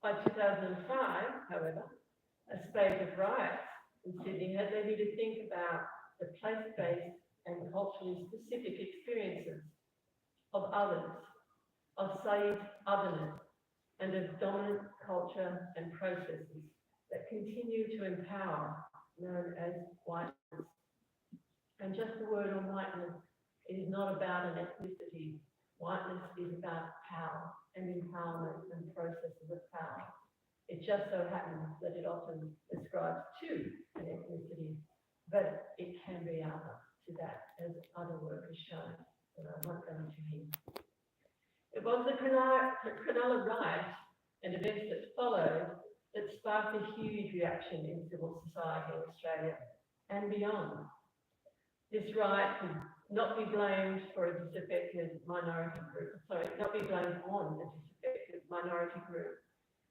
By 2005, however, a spate of riots in Sydney had led me to think about the place-based and culturally specific experiences of others, of Said's otherness, and of dominant culture and processes that continue to empower, known as whiteness. And just the word on whiteness, it is not about an ethnicity. Whiteness is about power and empowerment and processes of power. It just so happens that it often ascribes to an ethnicity, but it can be other to that, as other work has shown, that I won't go into here. It was the Cronulla riot and events that followed that sparked a huge reaction in civil society in Australia and beyond. This riot could not be blamed for a disaffected minority group, not be blamed on a disaffected minority group.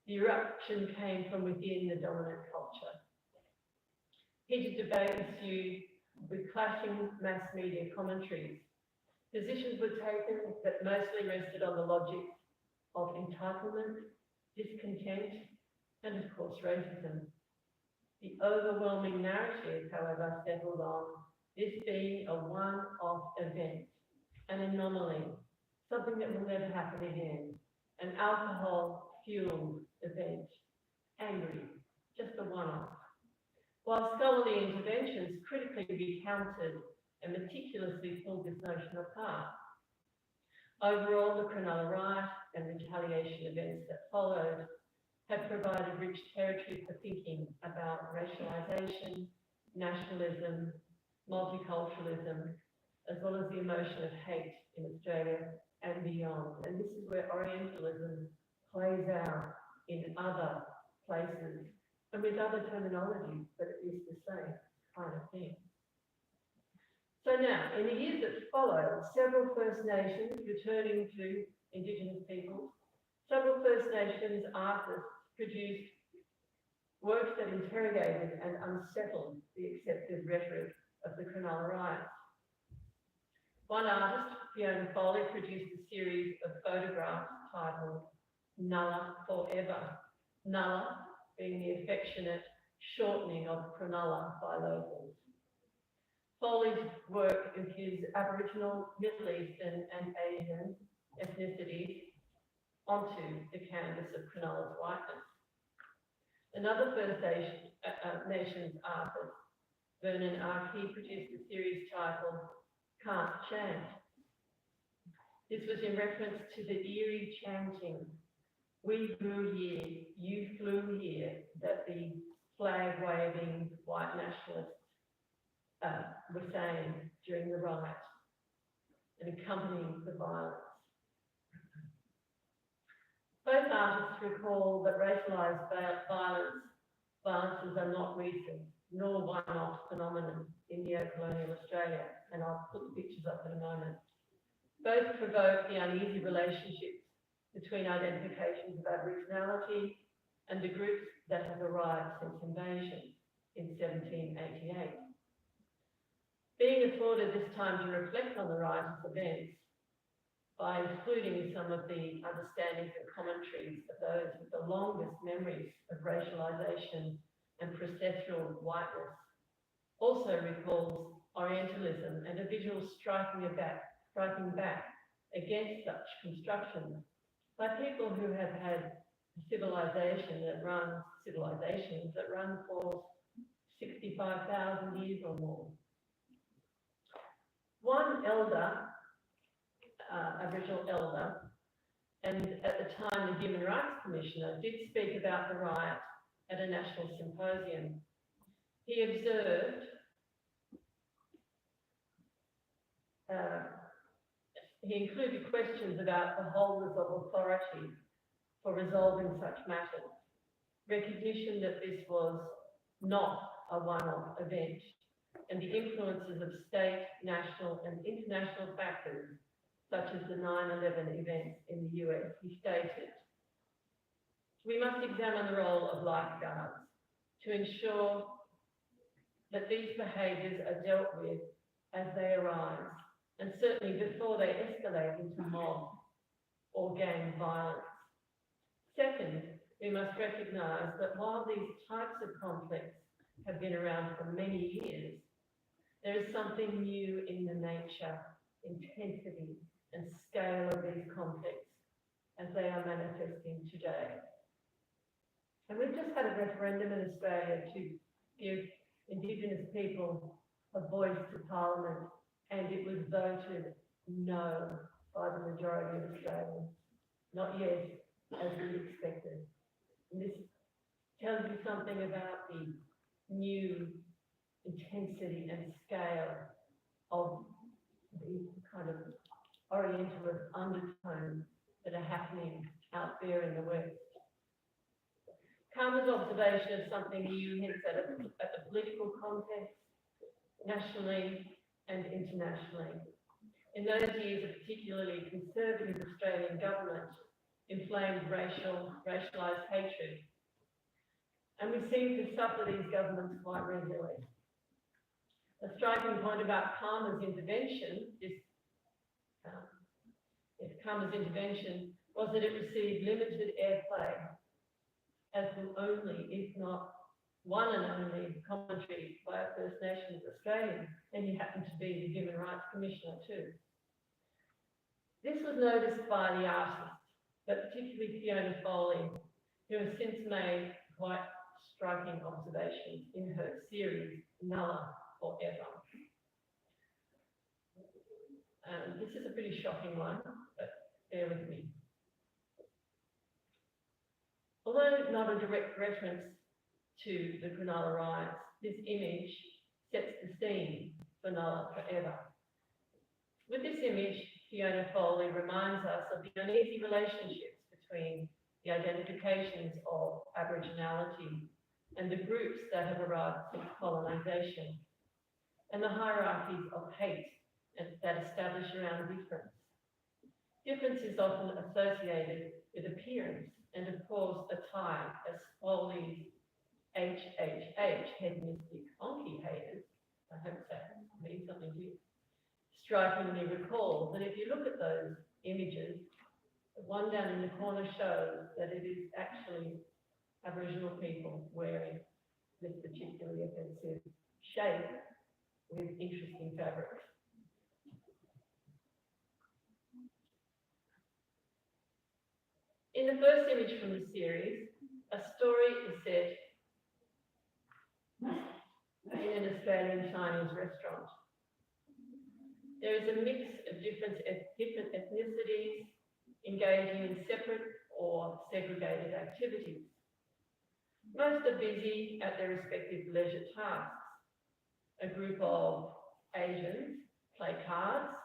The eruption came from within the dominant culture. Heated debate ensued with clashing mass media commentaries. Positions were taken that mostly rested on the logic of entitlement, discontent, and of course racism. The overwhelming narrative, however, settled on this being a one-off event, an anomaly, something that will never happen again, an alcohol-fueled event, angry, just a one-off. While scholarly interventions critically recounted and meticulously pulled this notion apart, overall the Cronulla riot and retaliation events that followed have provided rich territory for thinking about racialisation, nationalism, multiculturalism, as well as the emotion of hate in Australia and beyond. And this is where Orientalism plays out in other places and with other terminologies, but it is the same kind of thing. So now, in the years that followed, several First Nations returning to Indigenous peoples, several First Nations artists produced works that interrogated and unsettled the accepted rhetoric of the Cronulla riots. One artist, Fiona Foley, produced a series of photographs titled Nulla Forever, Nulla being the affectionate shortening of Cronulla by locals. Foley's work infused Aboriginal, Middle Eastern and Asian ethnicities onto the canvas of Cronulla's whiteness. Another First Nations artist, Vernon Arkey, produced a series titled Can't Chant. This was in reference to the eerie chanting, "We grew here, you flew here," that the flag-waving white nationalists were saying during the riot and accompanying the violence. Both artists recall that racialised violences are not recent, nor one-off phenomenon in neo-colonial Australia, and I'll put the pictures up in a moment. Both provoke the uneasy relationships between identifications of Aboriginality and the groups that have arrived since invasion in 1788. Being afforded this time to reflect on the riotous events by including some of the understandings and commentaries of those with the longest memories of racialisation and processual whiteness, also recalls Orientalism and a visual striking back against such constructions by people who have had civilizations that run for 65,000 years or more. One elder, Aboriginal elder, and at the time the Human Rights Commissioner, did speak about the riot at a national symposium. He observed, he included questions about the holders of authority for resolving such matters, recognition that this was not a one-off event, and the influences of state, national and international factors, such as the 9/11 events in the US. He stated, "We must examine the role of lifeguards to ensure that these behaviours are dealt with as they arise, and certainly before they escalate into mob or gang violence. Second, we must recognise that while these types of conflicts have been around for many years, there is something new in the nature, intensity and scale of these conflicts as they are manifesting today. And we've just had a referendum in Australia to give Indigenous people a voice to Parliament, and it was voted no by the majority of Australians. Not yet, as we expected. And this tells you something about the new intensity and scale of the kind of Orientalist undertones that are happening out there in the West. Karma's observation of something new hints at the political context, nationally and internationally. In those years, a particularly conservative Australian government inflamed racialised hatred. And we seem to suffer these governments quite regularly. A striking point about Karma's intervention, Karma's intervention, was that it received limited airplay as the only, if not one and only, commentary by a First Nations Australian, and he happened to be the Human Rights Commissioner too. This was noticed by the artists, but particularly Fiona Foley, who has since made quite striking observations in her series, Nulla Forever. This is a pretty shocking one, but bear with me. Although not a direct reference to the Cronulla riots, this image sets the scene for Nulla Forever. With this image, Fiona Foley reminds us of the uneasy relationships between the identifications of Aboriginality and the groups that have arrived since colonisation, and the hierarchies of hate that establish around difference. Difference is often associated with appearance and, of course, attire, as Foley's HHH, hedonistic honky haters, I hope that means something to you, strikingly recalls that if you look at those images, the one down in the corner shows that it is actually Aboriginal people wearing this particularly offensive shape with interesting fabrics. In the first image from the series, a story is set in an Australian Chinese restaurant. There is a mix of different ethnicities engaging in separate or segregated activities. Most are busy at their respective leisure tasks. A group of Asians play cards,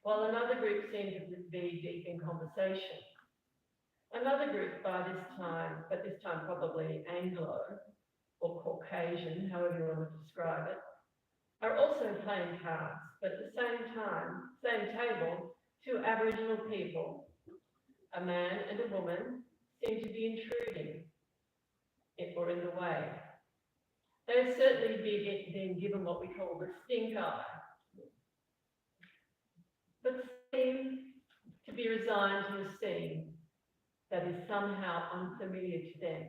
while another group seems to be deep in conversation. Another group by this time, but this time probably Anglo or Caucasian, however you want to describe it, are also playing cards, but at the same time, same table, two Aboriginal people, a man and a woman, seem to be intruding or in the way. They have certainly been given what we call the stink eye, but seem to be resigned to a scene that is somehow unfamiliar to them.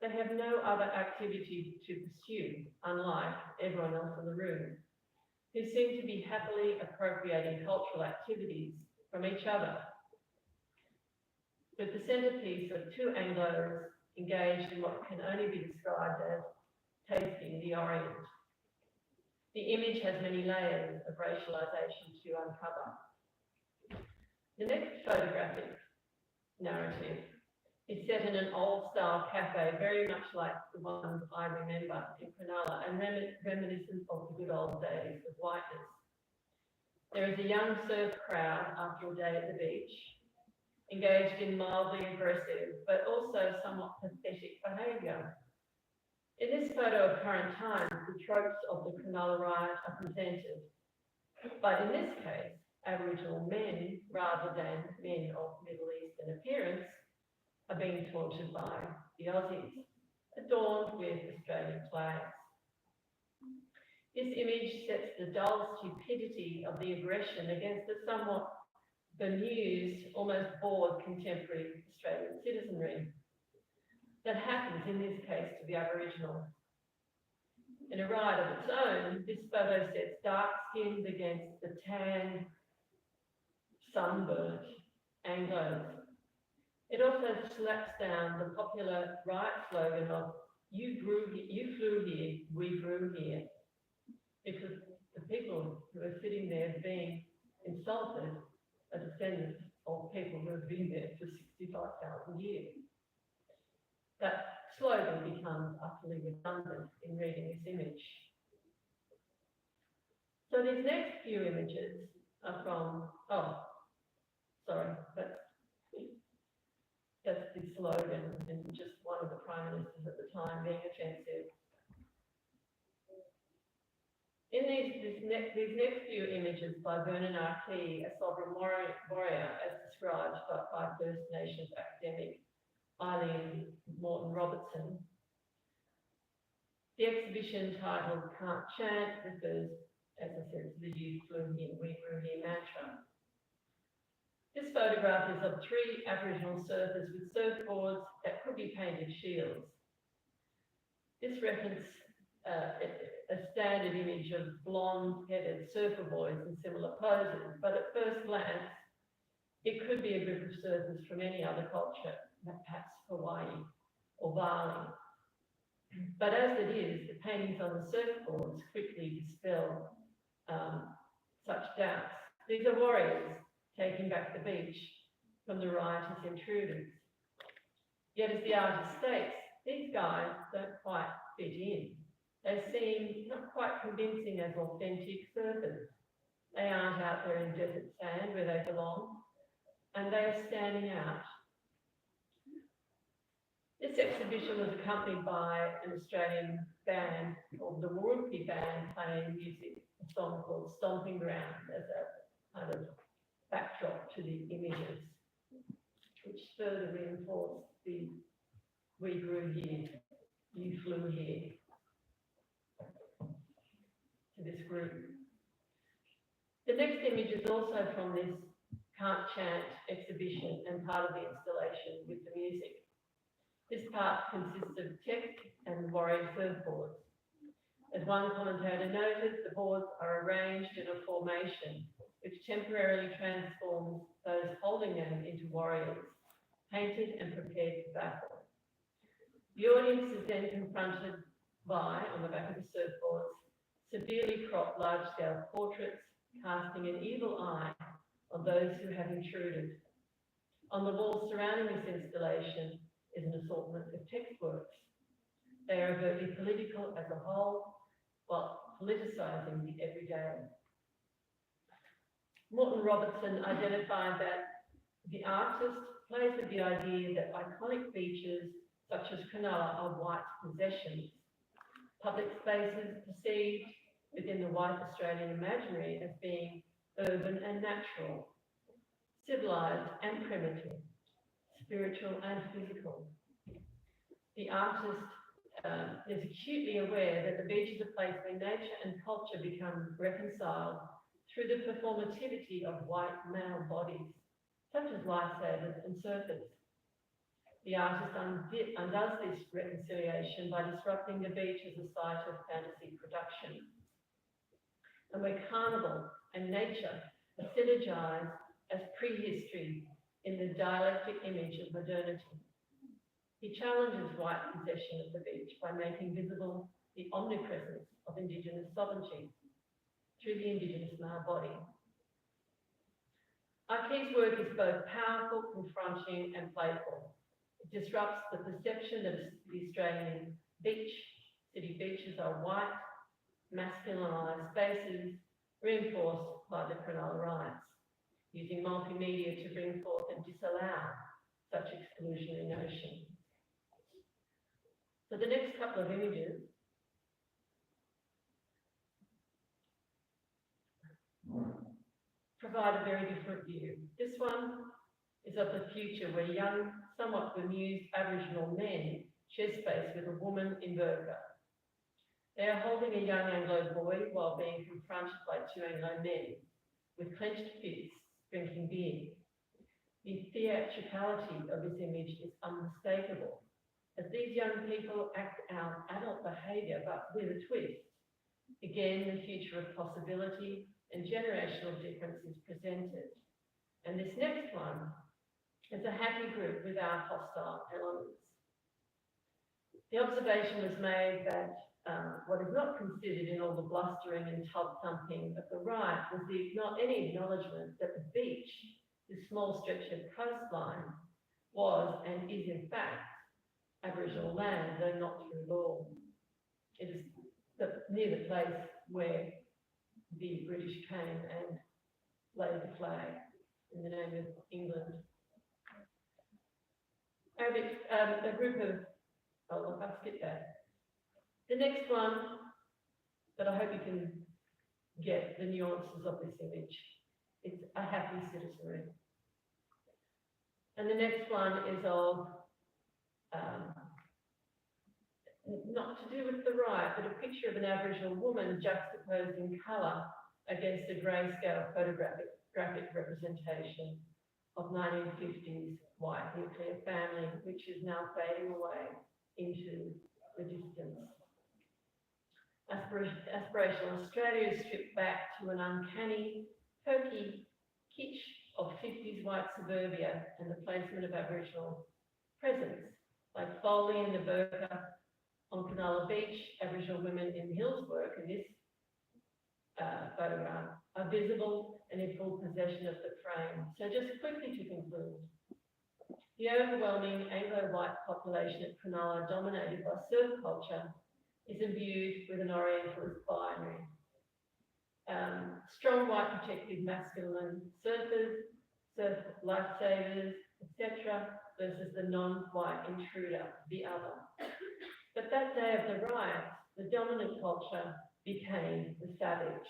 They have no other activity to pursue, unlike everyone else in the room, who seem to be happily appropriating cultural activities from each other, with the centrepiece of two Anglos engaged in what can only be described as tasting the Orient. The image has many layers of racialisation to uncover. The next photographic narrative is set in an old-style cafe, very much like the ones I remember in Cronulla, and reminiscent of the good old days of whiteness. There is a young surf crowd after a day at the beach, engaged in mildly aggressive, but also somewhat pathetic behaviour. In this photo of current times, the tropes of the Cronulla riot are presented, but in this case, Aboriginal men, rather than men of Middle Eastern appearance, are being taunted by the Aussies, adorned with Australian flags. This image sets the dull stupidity of the aggression against the somewhat bemused, almost bored contemporary Australian citizenry. That happens in this case to the Aboriginal. In a right of its own, this photo sets dark skins against the tan, sunburnt Anglos. It also slaps down the popular right slogan of you flew here, we grew here, because the people who are sitting there being insulted are descendants of people who have been there for 65,000 years. That slogan becomes utterly redundant in reading this image. So these next few images are from, that's the slogan and just one of the prime ministers at the time being offensive. In these next few images by Vernon R. Key, a sovereign warrior, as described by First Nations academic Eileen Morton Robertson, the exhibition titled Can't Chant refers, as I said, to the you flew here, we grew here mantra. This photograph is of 3 Aboriginal surfers with surfboards that could be painted shields. This references a standard image of blonde-headed surfer boys in similar poses, but at first glance, it could be a group of surfers from any other culture, perhaps Hawaii or Bali. But as it is, the paintings on the surfboards quickly dispel such doubts. These are warriors taking back the beach from the riotous intruders. Yet as the artist states, these guys don't quite fit in. They seem not quite convincing as authentic surfers. They aren't out there in desert sand where they belong, and they are standing out. This exhibition was accompanied by an Australian band called the Wurundjeri Band playing music, a song called Stomping Ground, as a kind of backdrop to the images, which further reinforced the we grew here, you flew here to this group. The next image is also from this Can't Chant exhibition and part of the installation with the music. This part consists of text and warrior surfboards. As one commentator noted, the boards are arranged in a formation which temporarily transforms those holding them into warriors, painted and prepared for battle. The audience is then confronted by, on the back of the surfboards, severely cropped large-scale portraits casting an evil eye on those who have intruded. On the walls surrounding this installation is an assortment of textworks. They are overtly political as a whole, while politicising the everyday. Morton Robertson identified that the artist plays with the idea that iconic features such as Cronulla are white possessions, public spaces perceived within the white Australian imaginary as being urban and natural, civilised and primitive, spiritual and physical. The artist is acutely aware that the beach is a place where nature and culture become reconciled through the performativity of white male bodies, such as lifesavers and surfers. The artist undoes this reconciliation by disrupting the beach as a site of fantasy production, and where carnival and nature are synergized as prehistory in the dialectic image of modernity. He challenges white possession of the beach by making visible the omnipresence of Indigenous sovereignty through the Indigenous male body. Arke's work is both powerful, confronting, and playful. It disrupts the perception that the Australian city beaches are white, masculinized spaces reinforced by the Cronulla riots, using multimedia to bring forth and disallow such exclusionary notions. So the next couple of images provide a very different view. This one is of the future where young, somewhat bemused Aboriginal men share space with a woman in burqa. They are holding a young Anglo boy while being confronted by 2 Anglo men with clenched fists, drinking beer. The theatricality of this image is unmistakable, as these young people act out adult behaviour but with a twist. Again, the future of possibility and generational difference is presented. And this next one is a happy group without hostile elements. The observation was made that what is not considered in all the blustering and tub thumping of the right was any acknowledgement that the beach, this small stretch of coastline, was and is in fact Aboriginal land, though not through law. It is near the place where the British came and laid the flag in the name of England. A group of, I'll skip that. The next one, but I hope you can get the nuances of this image. It's a happy citizenry. And the next one is of, not to do with the right, but a picture of an Aboriginal woman juxtaposed in colour against a grayscale photographic representation of 1950s white nuclear family, which is now fading away into the distance. Aspirational Australia is stripped back to an uncanny, perky kitsch of 50s white suburbia and the placement of Aboriginal presence, like Foley and the burqa on Canala Beach. Aboriginal women in Hillswork in this photograph are visible and in full possession of the frame. So just quickly to conclude, the overwhelming Anglo-white population at Cronulla, dominated by surf culture, is imbued with an Orientalist binary. Strong white protective masculine surfers, surf lifesavers, etc., versus the non-white intruder, the other. But that day of the riots, the dominant culture became the savage,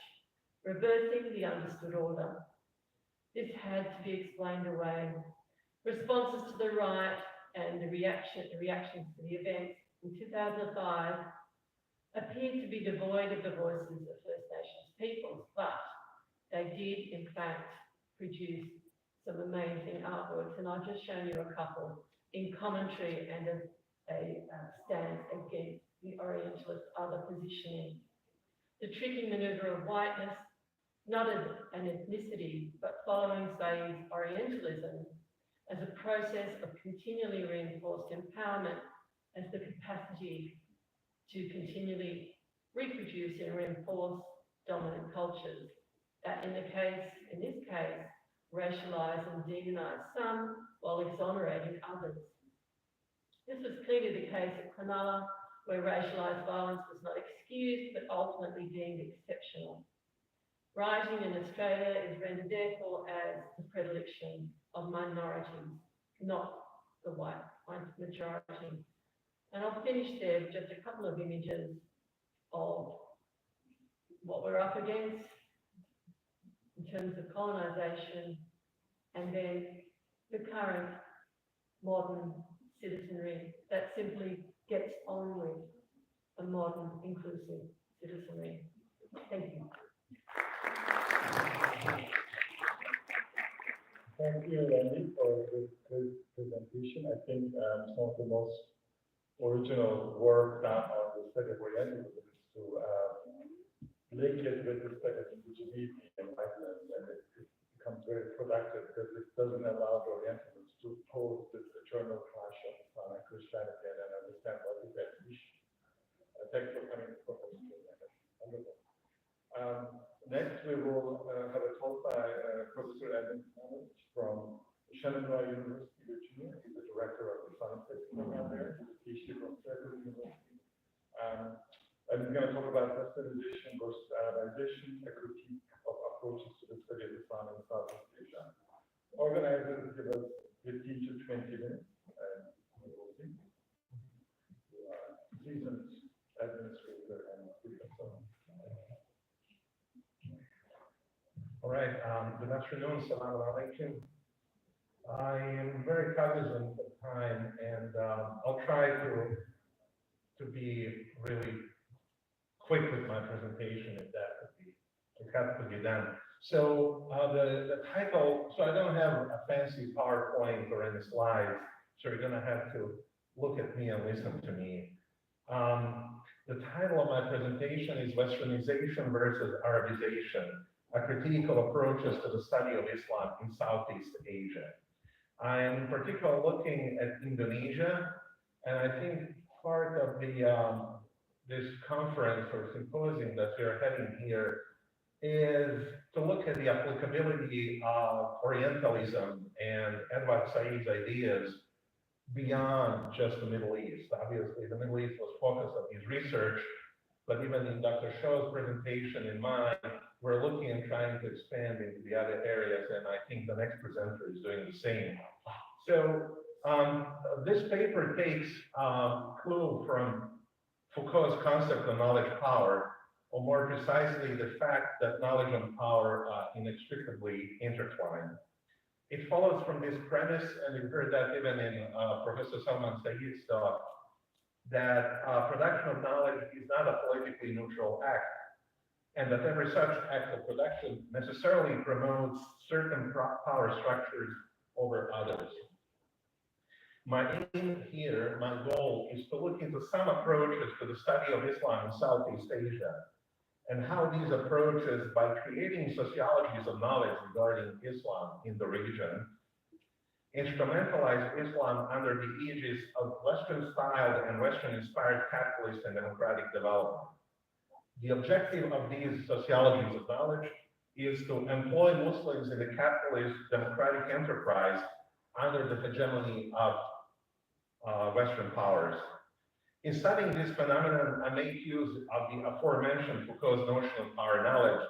reversing the understood order. This had to be explained away. Responses to the riot and the reactions to the event in 2005 appeared to be devoid of the voices of First Nations peoples, but they did in fact produce some amazing artworks, and I've just shown you a couple in commentary and a stance against the Orientalist other positioning. The tricky manoeuvre of whiteness, not as an ethnicity, but following Said's Orientalism as a process of continually reinforced empowerment as the capacity to continually reproduce and reinforce dominant cultures that in this case, racialise and demonise some while exonerating others. This was clearly the case at Cronulla, where racialised violence was not excused but ultimately deemed exceptional. Rioting in Australia is rendered therefore as the predilection of minorities, not the white majority. And I'll finish there with just a couple of images of what we're up against in terms of colonisation, and then the current modern citizenry that simply gets on with a modern, inclusive citizenry. Thank you. Thank you, Wendy, for this presentation. I think some of the most original work done on the study of Orientalism is to link it with the study of indigeneity and whiteness, and it becomes very productive because it doesn't allow the Orientalists to pose this eternal clash of Islam and Christianity and then understand what is that issue. Thanks for coming to Professor. Wonderful. Next, we will have a talk by Professor Ermin Sinanovic from Shenandoah University, Virginia. He's the director of the Science program there. He's a PhD from Farklı University. And he's going to talk about Westernization versus Arabization, a critique of approaches to the study of Islam in Southeast Asia. Organizers give us 15 to 20 minutes, and we will see. Seasoned administrator and speaker. All right, good afternoon, Assalamu alaikum. I am very cognizant of time, and I'll try to be really quick with my presentation if that has to be done. So the title, so I don't have a fancy PowerPoint or any slides, so you're gonna have to look at me and listen to me. The title of my presentation is Westernization versus Arabization, a critique of approaches to the study of Islam in Southeast Asia. I am in particular looking at Indonesia, and I think part of the this conference or symposium that we are having here is to look at the applicability of Orientalism and Edward Said's ideas beyond just the Middle East. Obviously, the Middle East was focused on his research, but even in Dr. Shaw's presentation and mine, we're looking and trying to expand into the other areas, and I think the next presenter is doing the same. So this paper takes clue from Foucault's concept of knowledge power, or more precisely, the fact that knowledge and power are inextricably intertwined. It follows from this premise, and we've heard that even in Professor Salman Said's talk, that production of knowledge is not a politically neutral act, and that every such act of production necessarily promotes certain power structures over others. My aim here, my goal, is to look into some approaches to the study of Islam in Southeast Asia, and how these approaches, by creating sociologies of knowledge regarding Islam in the region, instrumentalize Islam under the aegis of Western-styled and Western-inspired capitalist and democratic development. The objective of these sociologies of knowledge is to employ Muslims in the capitalist democratic enterprise under the hegemony of Western powers. In studying this phenomenon, I make use of the aforementioned Foucault's notion of power knowledge.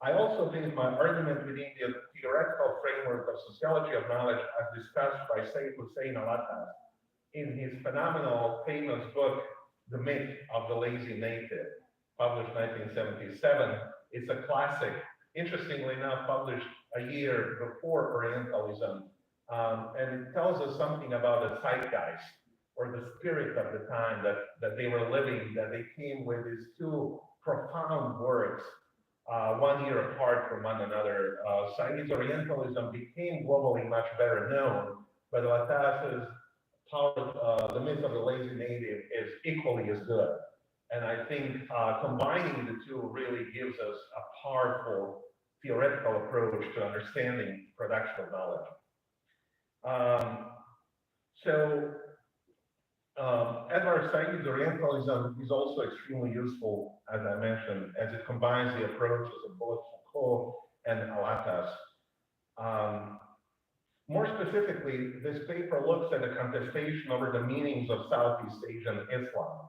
I also base my argument within the theoretical framework of sociology of knowledge as discussed by Sayyid Hussein Alatas in his phenomenal, famous book, The Myth of the Lazy Native, published 1977. It's a classic, interestingly enough, published a year before Orientalism, and it tells us something about the zeitgeist, or the spirit of the time that they were living, that they came with these two profound works, 1 year apart from one another. Said's Orientalism became globally much better known, but Alatas's The Myth of the Lazy Native is equally as good. And I think combining the two really gives us a powerful theoretical approach to understanding production of knowledge. Edward Said's Orientalism is also extremely useful, as I mentioned, as it combines the approaches of both Foucault and Alatas. More specifically, this paper looks at a contestation over the meanings of Southeast Asian Islam,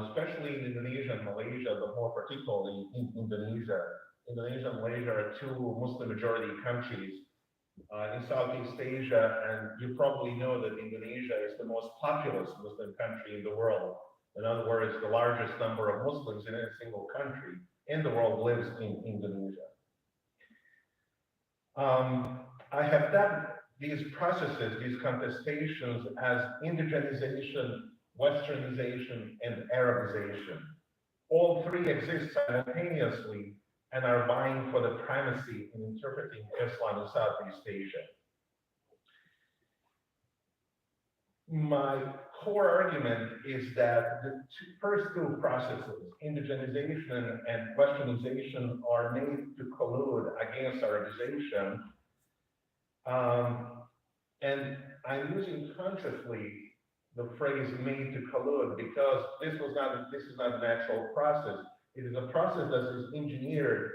especially in Indonesia and Malaysia, but more particularly in Indonesia. Indonesia and Malaysia are two Muslim-majority countries in Southeast Asia, and you probably know that Indonesia is the most populous Muslim country in the world. In other words, the largest number of Muslims in a single country in the world lives in Indonesia. I have done these processes, these contestations, as indigenization, Westernization, and Arabization. All three exist simultaneously and are vying for the primacy in interpreting Islam in Southeast Asia. My core argument is that the first two processes, indigenization and Westernization, are made to collude against Arabization. And I'm using consciously the phrase "made to collude" because this is not a natural process. It is a process that is engineered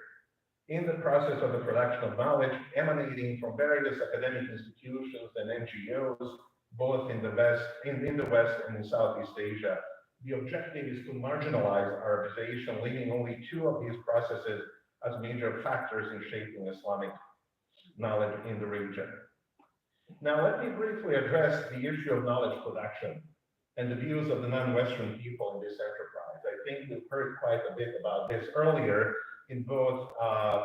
in the process of the production of knowledge, emanating from various academic institutions and NGOs, both in the West and in Southeast Asia. The objective is to marginalize Arabization, leaving only two of these processes as major factors in shaping Islamic knowledge in the region. Now, let me briefly address the issue of knowledge production and the views of the non-Western people in this enterprise. I think we've heard quite a bit about this earlier in both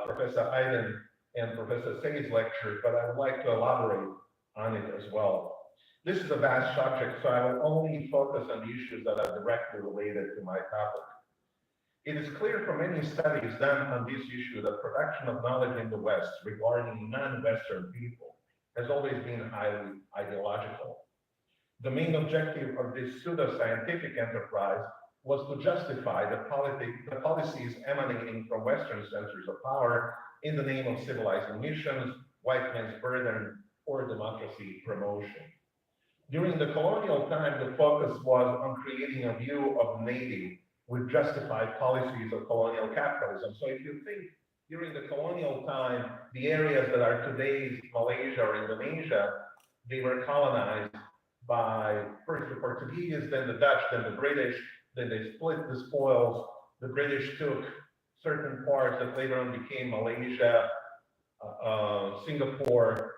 Professor Aydin and Professor Say's lecture, but I would like to elaborate on it as well. This is a vast subject, so I will only focus on the issues that are directly related to my topic. It is clear from many studies done on this issue that production of knowledge in the West regarding non-Western people has always been highly ideological. The main objective of this pseudo-scientific enterprise was to justify the policies emanating from Western centers of power in the name of civilizing missions, white man's burden, or democracy promotion. During the colonial time, the focus was on creating a view of the native with justified policies of colonial capitalism. So if you think during the colonial time, the areas that are today's Malaysia or Indonesia, they were colonized by first the Portuguese, then the Dutch, then the British, then they split the spoils. The British took certain parts that later on became Malaysia, Singapore,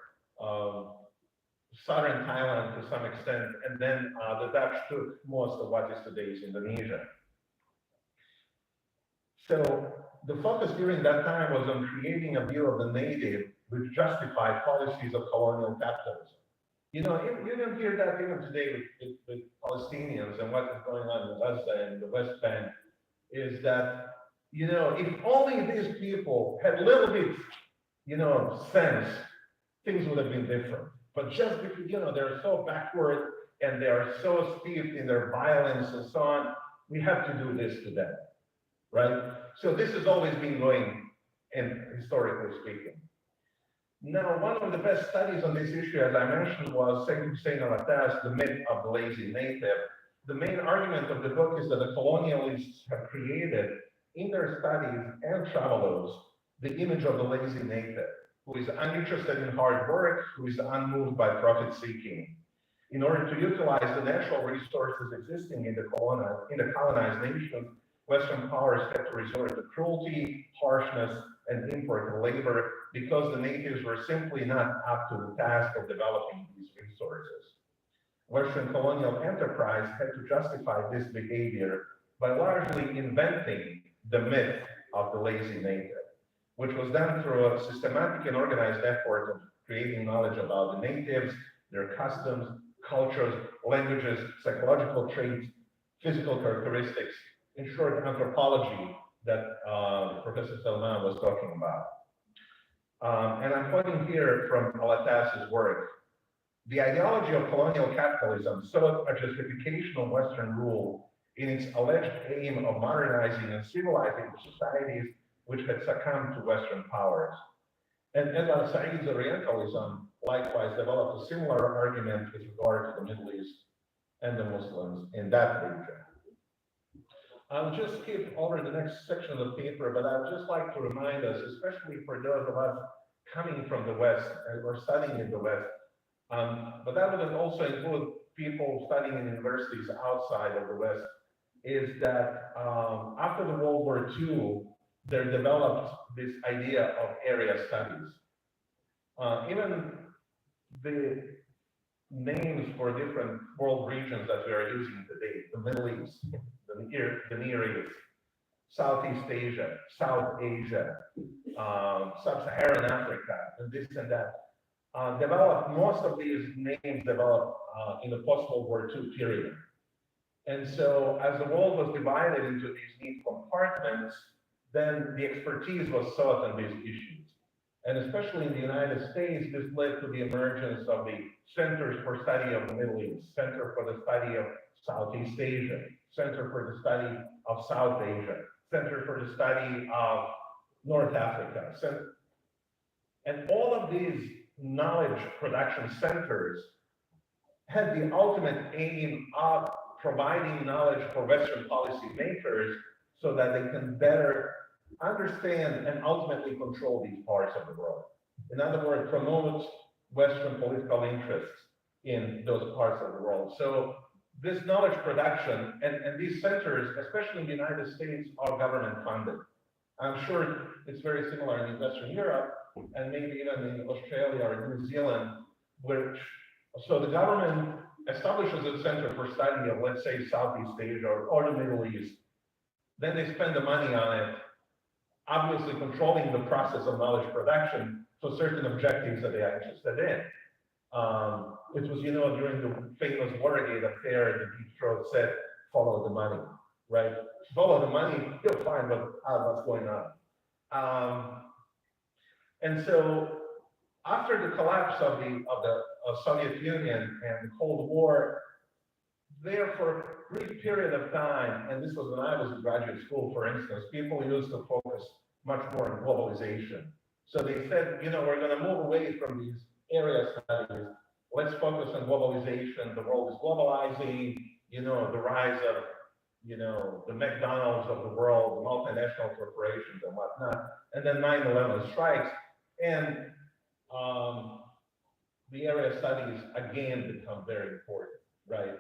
southern Thailand to some extent, and then the Dutch took most of what is today's Indonesia. So the focus during that time was on creating a view of the native which justified policies of colonial capitalism. You know, you don't hear that even today with Palestinians and what is going on in Gaza and the West Bank, is that, you know, if only these people had a little bit, you know, sense, things would have been different. But just because, you know, they're so backward and they are so steeped in their violence and so on, we have to do this to them, right? So this has always been going in, historically speaking. Now, one of the best studies on this issue, as I mentioned, was The Myth of the Lazy Native. The main argument of the book is that the colonialists have created in their studies and travelogues the image of the lazy native, who is uninterested in hard work, who is unmoved by profit-seeking. In order to utilize the natural resources existing in the colonized nations, Western powers had to resort to cruelty, harshness, and import labor because the natives were simply not up to the task of developing these resources. Western colonial enterprise had to justify this behavior by largely inventing the myth of the lazy native, which was done through a systematic and organized effort of creating knowledge about the natives, their customs, cultures, languages, psychological traits, physical characteristics, in short, anthropology that Professor Salman was talking about. And I'm quoting here from Alatas's work. The ideology of colonial capitalism sought a justification of Western rule in its alleged aim of modernizing and civilizing societies which had succumbed to Western powers. And Edward Said's Orientalism likewise developed a similar argument with regard to the Middle East and the Muslims in that region. I'll just skip over the next section of the paper, but I'd just like to remind us, especially for those of us coming from the West and we're studying in the West, but that would also include people studying in universities outside of the West, is that after the World War II, there developed this idea of area studies. Even the names for different world regions that we are using today, the Middle East, the Near East, Southeast Asia, South Asia, Sub-Saharan Africa, and this and that, most of these names developed in the post-World War II period. And so as the world was divided into these neat compartments, then the expertise was sought on these issues. And especially in the United States, this led to the emergence of the Centers for Study of the Middle East, Center for the Study of Southeast Asia, Center for the Study of South Asia, Center for the Study of North Africa. And all of these knowledge production centers had the ultimate aim of providing knowledge for Western policymakers so that they can better understand and ultimately control these parts of the world. In other words, promote Western political interests in those parts of the world. So this knowledge production and these centers, especially in the United States, are government funded. I'm sure it's very similar in Western Europe and maybe even in Australia or New Zealand, so the government establishes a center for study of, let's say, Southeast Asia or the Middle East. Then they spend the money on it, obviously controlling the process of knowledge production for certain objectives that they are interested in. It was, you know, during the famous Watergate affair, the Deep Throat said, follow the money. right? Follow the money, you'll find what's going on. And so after the collapse of the Soviet Union and the Cold War, there for a brief period of time, and this was when I was in graduate school, for instance, people used to focus much more on globalization. So they said, you know, we're going to move away from these area studies. Let's focus on globalization. The world is globalizing, you know, the rise of, you know, the McDonald's of the world, the multinational corporations and whatnot. And then 9/11 strikes, and the area studies again become very important, right?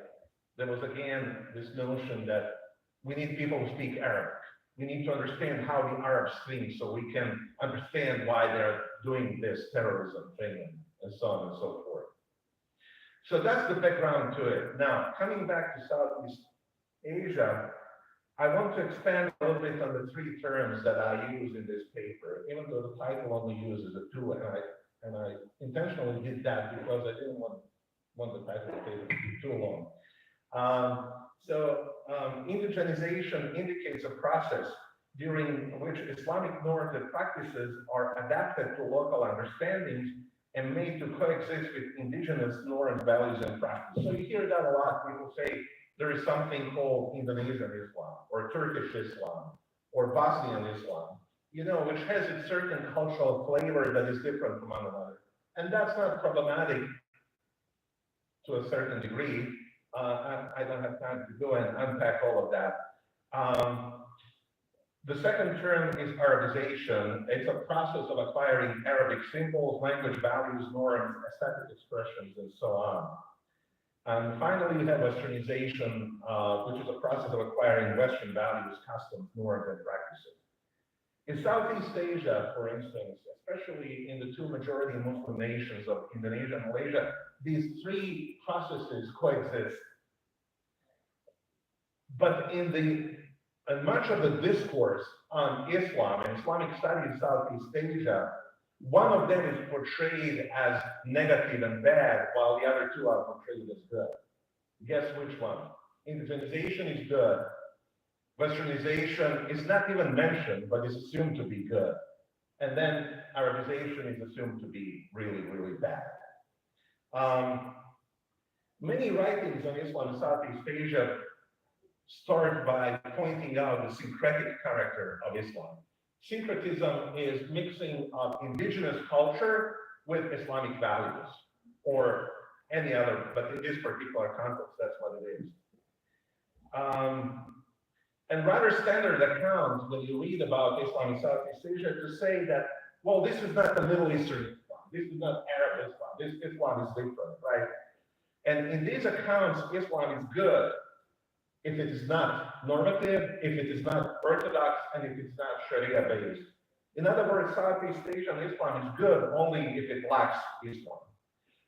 There was again this notion that we need people who speak Arabic. We need to understand how the Arabs think so we can understand why they're doing this terrorism thing and so on and so forth. So that's the background to it. Now, coming back to Southeast Asia, I want to expand a little bit on the three terms that I use in this paper, even though the title only uses the two, and I intentionally did that because I didn't want the title of the paper to be too long. Indigenization indicates a process during which Islamic normative practices are adapted to local understandings and made to coexist with indigenous norms, values, and practices. So you hear that a lot. People say there is something called Indonesian Islam, or Turkish Islam, or Bosnian Islam, you know, which has a certain cultural flavor that is different from one another. And that's not problematic to a certain degree. I don't have time to go and unpack all of that. The second term is Arabization. It's a process of acquiring Arabic symbols, language, values, norms, aesthetic expressions, and so on. And finally, we have Westernization, which is a process of acquiring Western values, customs, norms, and practices. In Southeast Asia, for instance, especially in the two majority Muslim nations of Indonesia and Malaysia, these three processes coexist. But in much of the discourse on Islam and Islamic studies in Southeast Asia, one of them is portrayed as negative and bad, while the other two are portrayed as good. Guess which one? Indigenization is good. Westernization is not even mentioned, but is assumed to be good. And then Arabization is assumed to be really, really bad. Many writings on Islam in Southeast Asia start by pointing out the syncretic character of Islam. Syncretism is mixing of indigenous culture with Islamic values, or any other, but in this particular context, that's what it is. And rather standard accounts when you read about Islam in Southeast Asia to say that, well, this is not the Middle Eastern Islam, this is not Arab Islam, this Islam is different, right? And in these accounts, Islam is good if it is not normative, if it is not orthodox, and if it's not Sharia based. In other words, Southeast Asian Islam is good only if it lacks Islam.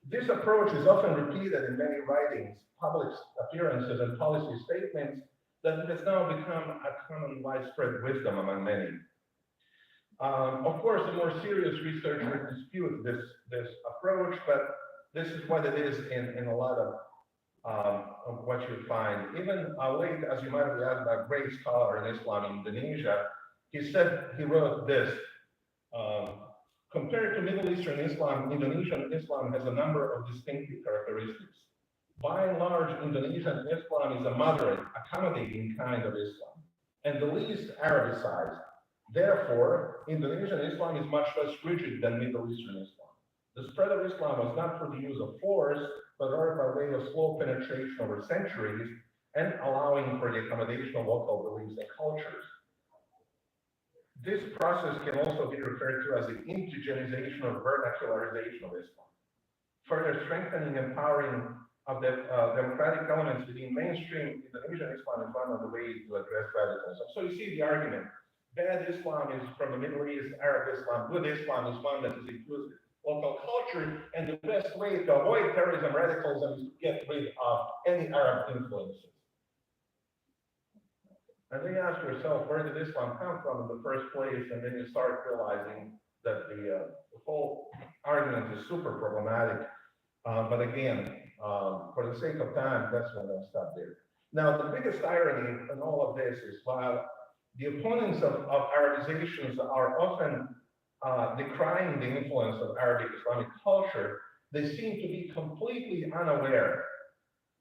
This approach is often repeated in many writings, public appearances, and policy statements that it has now become a common widespread wisdom among many. Of course, the more serious researchers dispute this approach, but this is what it is in a lot of what you find. Even late, as you might have read, a great scholar in Islam in Indonesia, he wrote this, compared to Middle Eastern Islam, Indonesian Islam has a number of distinctive characteristics. By and large, Indonesian Islam is a moderate, accommodating kind of Islam, and the least Arabicized. Therefore, Indonesian Islam is much less rigid than Middle Eastern Islam. The spread of Islam was not through the use of force, but rather by way of slow penetration over centuries and allowing for the accommodation of local beliefs and cultures. This process can also be referred to as the indigenization or vernacularization of Islam. Further strengthening and empowering of the democratic elements within mainstream Indonesian Islam is one of the ways to address radicalism. So you see the argument. Bad Islam is from the Middle East, Arab Islam. Good Islam is one that is inclusive local culture, and the best way to avoid terrorism, radicalism, is to get rid of any Arab influences. And then you ask yourself, where did Islam come from in the first place? And then you start realizing that the whole argument is super problematic. But again, for the sake of time, that's when I'll stop there. Now, the biggest irony in all of this is while the opponents of Arabizations are often decrying the influence of Arabic Islamic culture, they seem to be completely unaware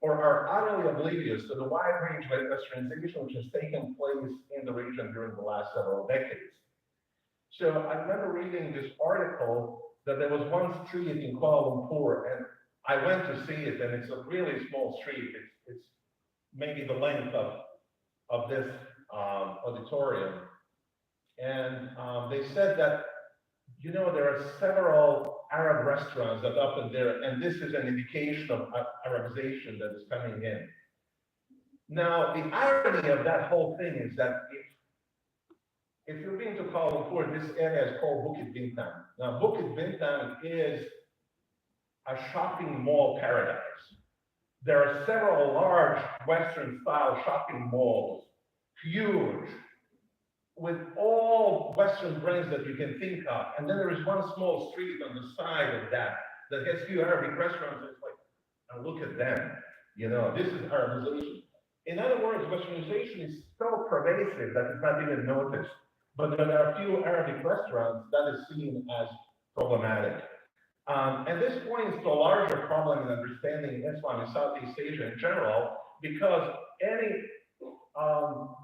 or are utterly oblivious to the wide range of westernization which has taken place in the region during the last several decades. So I remember reading this article that there was one street in Kuala Lumpur, and I went to see it, and it's a really small street. It's maybe the length of this auditorium. And they said that, you know, there are several Arab restaurants that open there, and this is an indication of Arabization that is coming in. Now, the irony of that whole thing is that if you've been to Kuala Lumpur, this area is called Bukit Bintang. Now, Bukit Bintang is a shopping mall paradise. There are several large Western-style shopping malls, huge, with all Western brands that you can think of. And then there is one small street on the side of that has few Arabic restaurants. It's like, now look at them. You know, this is Arabization. In other words, Westernization is so pervasive that it's not even noticed. But there are a few Arabic restaurants that is seen as problematic. And this points to a larger problem in understanding Islam in Southeast Asia in general, because any,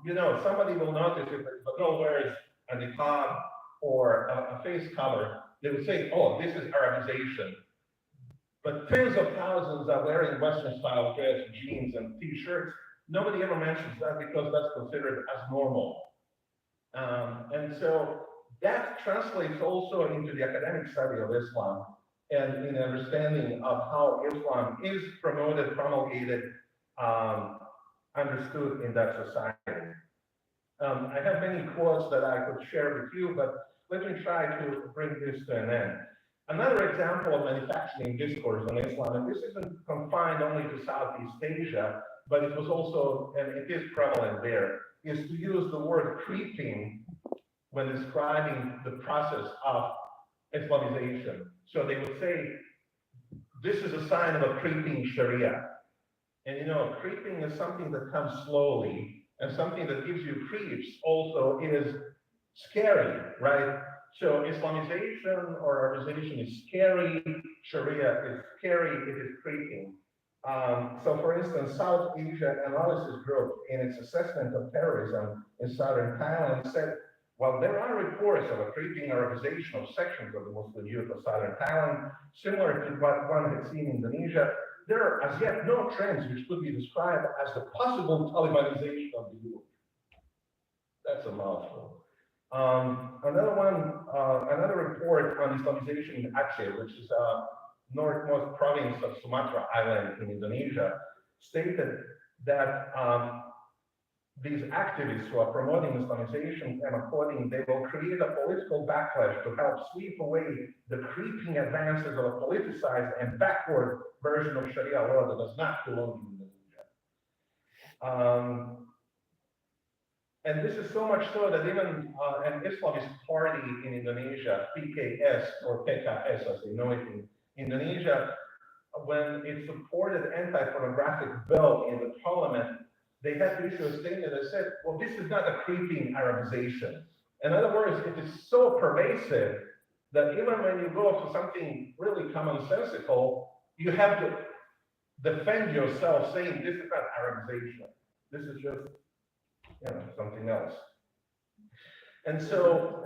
you know, somebody will notice if a girl wears a niqab or a face cover, they would say, oh, this is Arabization. But tens of thousands are wearing Western style dress, jeans, and t-shirts. Nobody ever mentions that because that's considered as normal. And so that translates also into the academic study of Islam and in understanding of how Islam is promoted, promulgated, understood in that society. I have many quotes that I could share with you, but let me try to bring this to an end. Another example of manufacturing discourse on Islam, and this isn't confined only to Southeast Asia, but it was also, and it is prevalent there, is to use the word creeping when describing the process of Islamization. So they would say, this is a sign of a creeping Sharia. And you know, creeping is something that comes slowly, and something that gives you creeps also is scary, right? So Islamization or Arabization is scary, Sharia is scary, it is creeping. So for instance, South Asia Analysis Group, in its assessment of terrorism in southern Thailand, said, well, there are reports of a creeping Arabization of sections of the Muslim youth of southern Thailand, similar to what one had seen in Indonesia. There are as yet no trends which could be described as the possible Talibanization of the youth. That's a mouthful. Another report on Islamization in Aceh, which is northmost province of Sumatra Island in Indonesia, stated that these activists who are promoting Islamization and according, they will create a political backlash to help sweep away the creeping advances of a politicized and backward version of Sharia law that does not belong in Indonesia. And this is so much so that even an Islamist party in Indonesia, PKS or PKS as they know it in Indonesia, when it supported anti-pornographic bill in the parliament, they had to issue a statement that said, well, this is not a creeping Arabization. In other words, it is so pervasive that even when you go for something really commonsensical, you have to defend yourself saying this is not Arabization. This is just, you know, something else. And so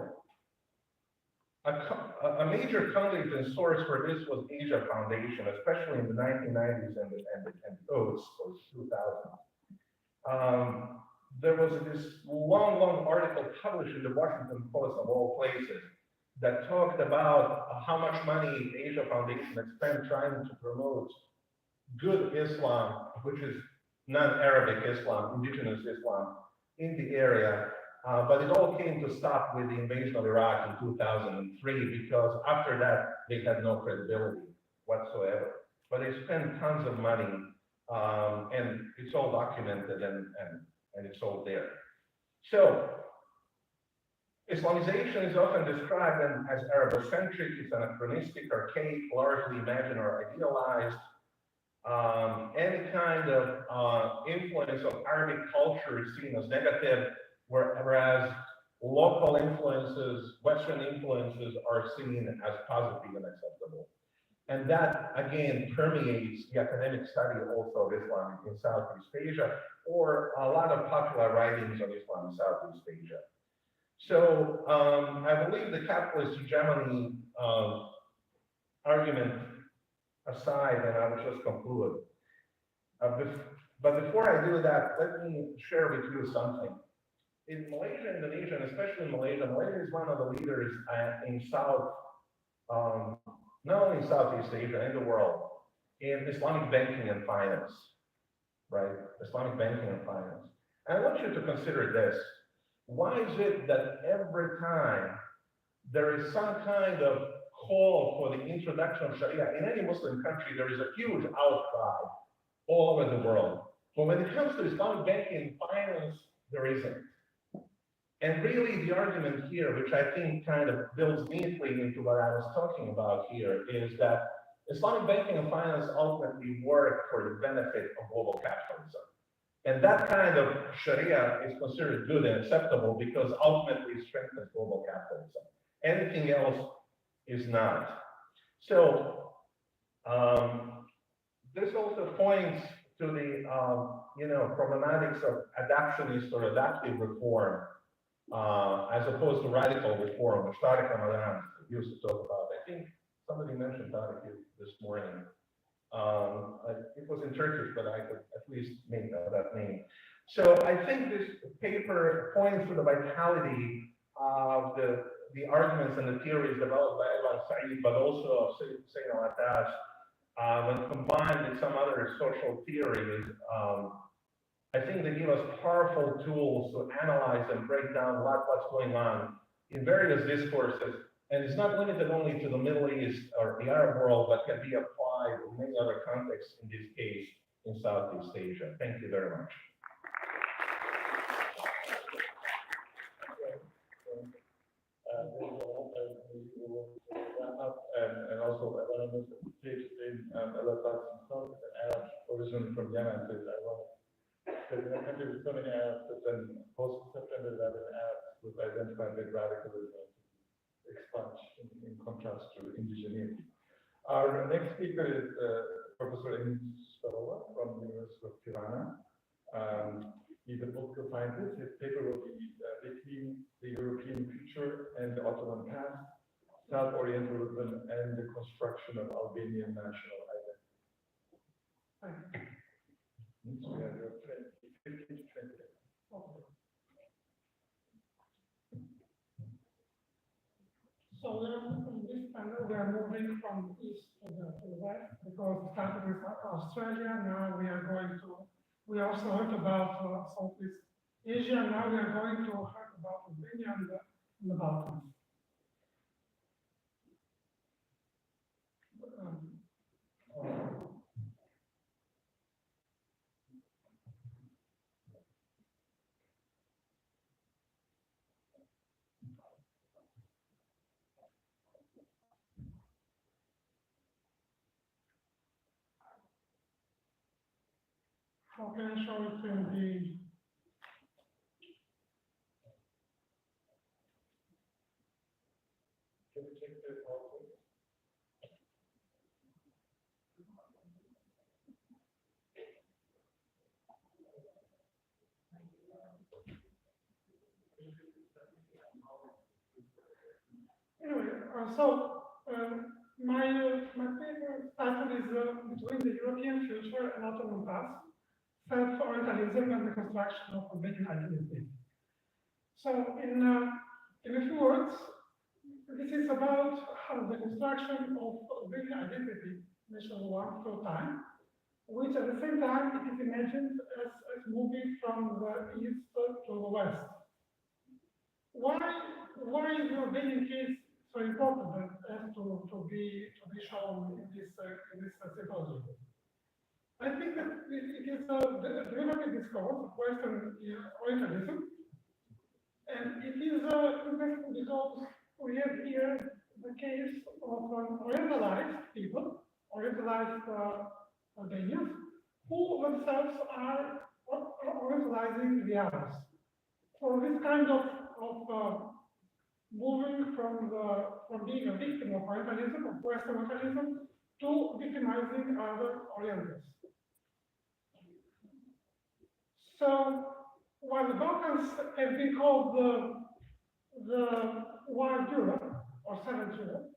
a major conduit and source for this was Asia Foundation, especially in the 1990s and the 2000s. There was this long article published in the Washington Post of all places that talked about how much money Asia Foundation had spent trying to promote good Islam, which is non-Arabic Islam, indigenous Islam in the area. But it all came to stop with the invasion of Iraq in 2003, because after that, they had no credibility whatsoever. But they spent tons of money, and it's all documented and it's all there. So, Islamization is often described as Arabocentric, it's anachronistic, archaic, largely imagined or idealized. any kind of influence of Arabic culture is seen as negative, whereas local influences, Western influences are seen as positive and acceptable. And that, again, permeates the academic study also of Islam in Southeast Asia, or a lot of popular writings on Islam in Southeast Asia. So I believe the capitalist hegemony argument aside, and I will just conclude. But before I do that, let me share with you something. In Malaysia, Indonesia, and especially in Malaysia, Malaysia is one of the leaders in not only in Southeast Asia, in the world, in Islamic banking and finance, right? Islamic banking and finance. And I want you to consider this. Why is it that every time there is some kind of call for the introduction of Sharia in any Muslim country, there is a huge outcry all over the world? But when it comes to Islamic banking and finance, there isn't. And really the argument here, which I think kind of builds neatly into what I was talking about here, is that Islamic banking and finance ultimately work for the benefit of global capitalism. And that kind of Sharia is considered good and acceptable because ultimately it strengthens global capitalism. Anything else is not. So this also points to the problematics of adaptionist or adaptive reform as opposed to radical reform, which Tariq Ramadan used to talk about. I think somebody mentioned Tariq this morning. It was in Turkish, but I could at least make that name. So I think this paper points to the vitality of the arguments and the theories developed by Evan Said, but also of Sayyid al-Attash, when combined with some other social theories. I think they give us powerful tools to analyze and break down what's going on in various discourses. And it's not limited only to the Middle East or the Arab world, but can be applied in many other contexts, in this case, in Southeast Asia. Thank you very much. We will wrap up, and also I want to participate in other parts of the Arab origin from Yemen. Because in a country with so many Arabs, but then post-September 11 Arabs would identify with radicalism, expunge in contrast to indigeneity. Our next speaker is Professor Enis Sustarova from the University of Tirana. He's a political scientist. His paper will be Between the European Future and the Ottoman Past, South-Orientalism and the Construction of Albanian National Identity. We have your 15 to 20 minutes. So in this panel, we are moving from east to the west because we started with Australia. Now we also heard about Southeast Asia. Now we are going to hear about Albania and the Balkans. How can I show it in the... Can we take this off, please? Anyway, my paper title is Between the European Future and Ottoman Past, Self-Orientalism and the Construction of Albanian Identity. So in a few words, this is about the construction of Albanian identity, national one through time, which at the same time it is imagined as moving from the east to the west. Why is the Albanian case so important as to be shown in this symposium? I think that it is a derivative discourse of Western Orientalism, and it is interesting because we have here the case of Orientalized people, Orientalized Albanians, who themselves are orientalizing the others. So this kind of moving from being a victim of Orientalism, of Western Orientalism, to victimizing other Orientals. So while the Balkans have been called the Wild Europe, or Savage Europe,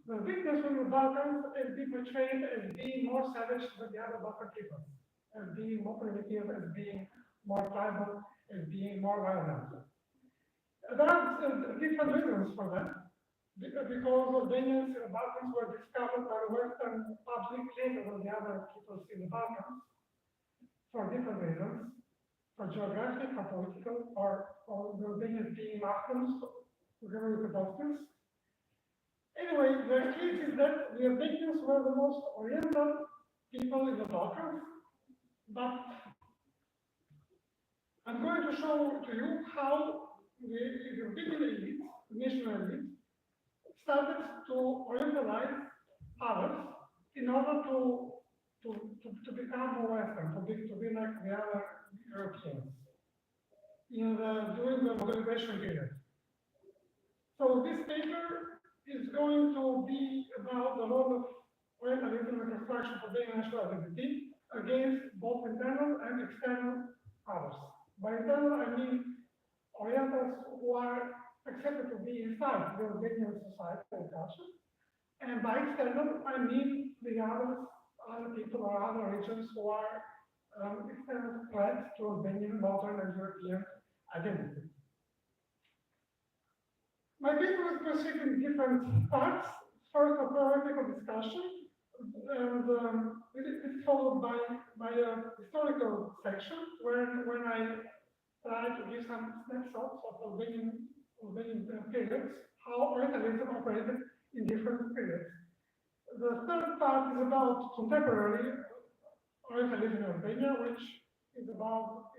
the victims from the Balkans have been portrayed as being more savage than the other Balkan people, as being more primitive, as being more tribal, as being more violent. There are different reasons for that, because Albanians in the Balkans were discovered by the Western public later than the other peoples in the Balkans, for different reasons, for geographic, for political, or the Albanians being Muslims, together with the Bosnians. Anyway, the case is that the Albanians were the most Oriental people in the Balkans, but I'm going to show to you how the Albanian elite, national elite, started to Orientalize others in order to become more Western, to be like the other Europeans during the modernization period. So this paper is going to be about the role of Orientalism and construction of Albanian national identity against both internal and external others. By internal, I mean Orientals who are accepted to be inside the Albanian society and culture. And by external, I mean the other people or other regions who are external threats to Albanian, modern, and European identity. My paper is considered in different parts. First, a theoretical discussion, and it's followed by a historical section when I try to give some snapshots of Albanian periods, how Orientalism operated in different periods. The third part is about contemporary Orientalism in Albania, which is about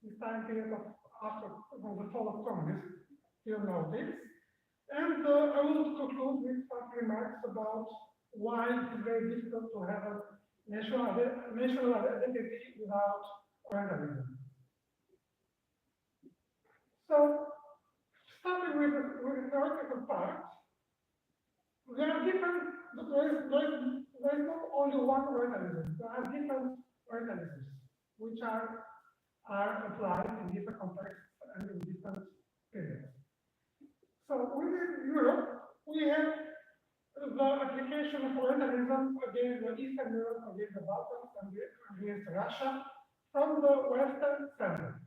this time period of after the fall of communism till nowadays. And I will conclude with some remarks about why it's very difficult to have a national identity without Orientalism. So, starting with the theoretical part, there are different, there is not only one Orientalism, there are different Orientalisms, which are applied in different contexts and in different periods. So within Europe, we have the application of Orientalism against the Eastern Europe, against the Balkans, and against Russia from the Western center.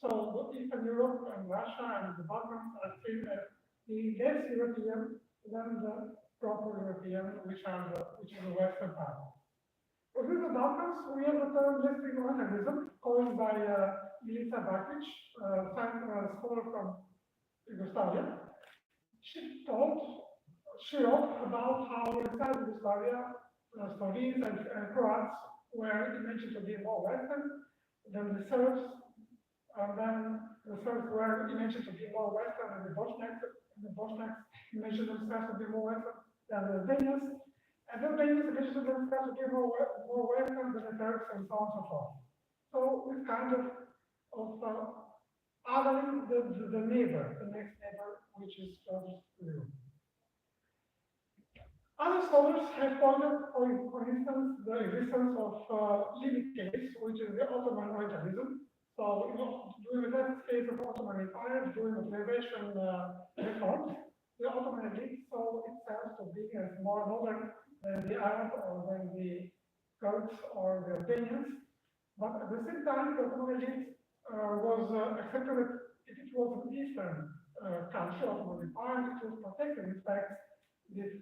So Eastern Europe and Russia and the Balkans are seen as the less European than the proper European, which is the Western part. Within the Balkans, we have the term Western Orientalism, coined by Milica Bakic, a scholar from Yugoslavia. She wrote about how inside Yugoslavia, Slovenes and Croats were imagined to be more Western than the Serbs, and then the Serbs were imagined to be more Western than the Bosniaks imagined themselves to be more Western than the Albanians, and the Albanians imagined themselves to be more Western than the Turks, and so on and so forth. So this kind of othering the neighbor, the next neighbor, which is closest to you. Other scholars have pointed, for instance, the existence of limit case, which is the Ottoman Orientalism. So, during the last phase of Ottoman Empire, during the Renovation reforms, the Ottoman elite saw itself to be as more modern than the Arab or than the Kurds or the Albanians. But at the same time, the Ottoman elite was accepted that if it was an Eastern country, Ottoman Empire, it was protected, in fact, these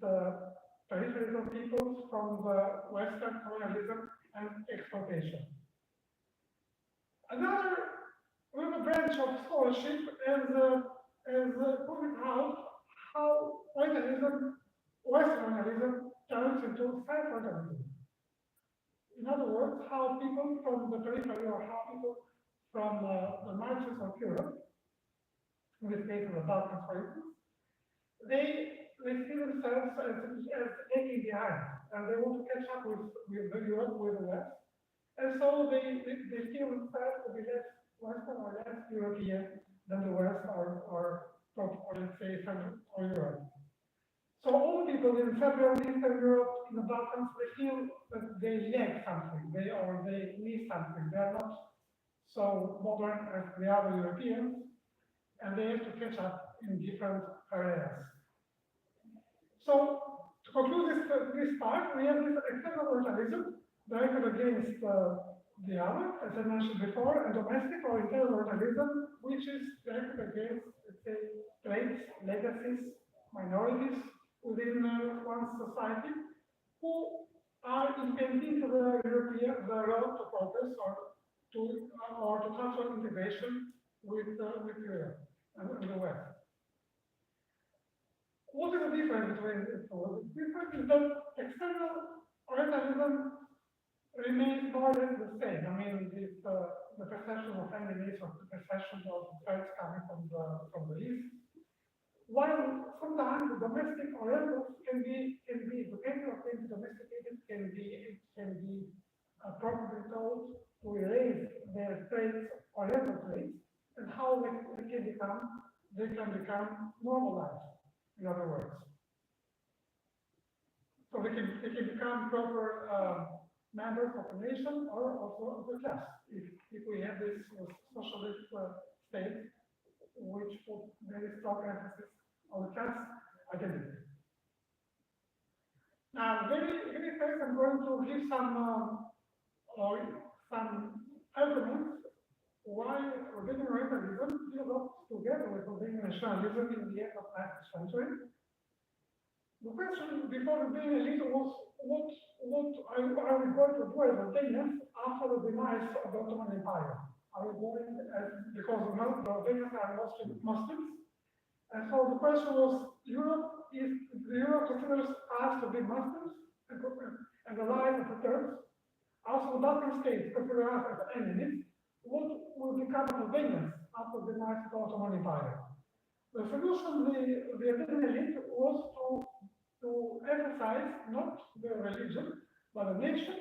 peripheral peoples from the Western colonialism and exploitation. Another branch of scholarship has pointed out how Orientalism, Western Orientalism, turns into self-Orientalism. In other words, how people from the periphery or how people from the margins of Europe, in this case of the Balkans, for instance, they see themselves as lagging behind, and they want to catch up with Europe, with the West. And so they feel themselves to be less Western or less European than the West or let's say, Central or Europe. So all people in Central and Eastern Europe, in the Balkans, they feel that they lack something, they need something. They are not so modern as the other Europeans, and they have to catch up in different areas. So to conclude this part, we have this external orientalism directed against the other, as I mentioned before, and domestic or internal orientalism, which is directed against, let's say, traits, legacies, minorities within one's society, who are impeding to the road to progress or to cultural integration with Europe and the West. What is the difference between the two? The difference is that external orientalism remains more or less the same. I mean, the perception of enemies or the perception of threats coming from the East. While sometimes the domestic orientals can be educated or can be domesticated, can be properly told to erase their traits, oriental traits, and how they can become normalized. In other words, so they can become proper members of a nation or also of a class. If we have this socialist state which put very strong emphasis on class identity. Now, very fast, I'm going to give some arguments why Urbanian Orientalism developed together with Urbanian nationalism in the end of the 19th century. The question before the being elite was what are we going to do as Albanians after the demise of the Ottoman Empire? Are we going, because the Albanians are mostly Muslims, and so the question was, Europe considers us to be Muslims and the lives of the Turks. Also, the Balkan states consider us as enemies. What will become of Albanians after the demise of the Ottoman Empire? The solution the Albanian elite was to emphasize not the religion, but the nation,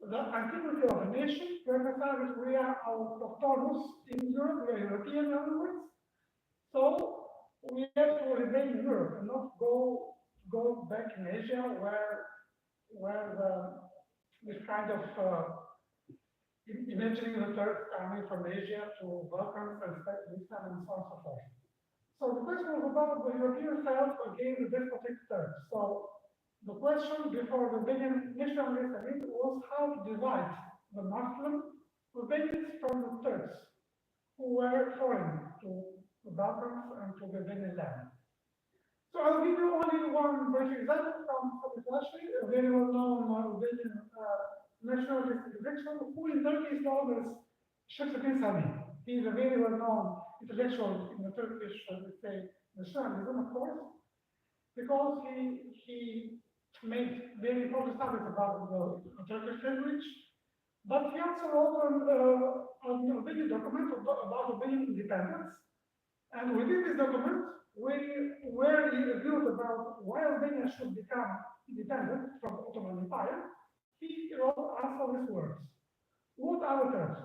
the antiquity of the nation, to emphasize that we are autochthonous in Europe, we are European in other words. So we have to remain in Europe and not go back in Asia where this kind of imagining the Turks coming from Asia to Balkans and Uzbekistan and so on and so forth. So the question was about the European self against the despotic Turks. So the question before the Albanian nationalist elite was how to divide the Muslim Albanians from the Turks, who were foreign to the Balkans and to the Albanian land. So I'll give you only one brief example from Turkey, a very well-known Albanian nationalist intellectual, who in Turkey is known as Şemsettin Sami. He is a very well-known intellectual in the Turkish, let's say, nationalism, of course, because he made very important studies about the Turkish language, but he also wrote an Albanian document about Albanian independence. And within this document, where he revealed about why Albania should become independent from the Ottoman Empire, he wrote also these words. What are the Turks?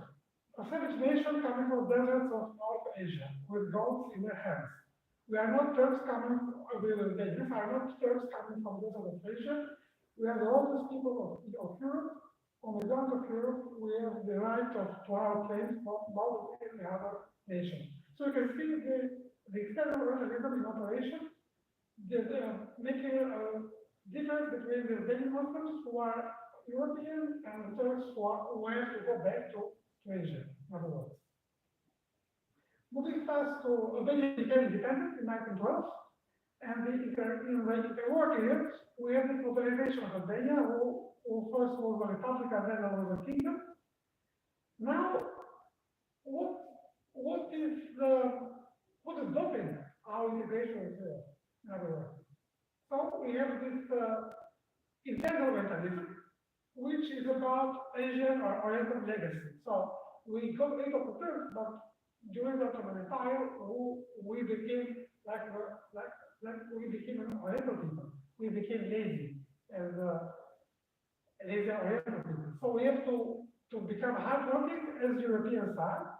A savage nation coming from the deserts of North Asia, with goats in their hands. We are not Turks coming, Albanians are not Turks coming from the desert of Asia. We are the oldest people of Europe. On the ground of Europe, we have the right to our claims more than any other nation. So you can see the external orientalism in operation, making a difference between the Albanian Muslims who are European and the Turks who have to go back to Asia, in other words. Moving fast to Albania became independent in 1912, and in the interwar period, we have the modernization of Albania, who first was a republic and then was a kingdom. Now, what is stopping our integration with Europe, in other words? So we have this internal orientalism, which is about Asian or Oriental legacy. So we got rid of the Turks, but during the Ottoman Empire, we became like like we became an Oriental people. We became lazy as lazy Oriental people. So we have to become hardworking as Europeans are.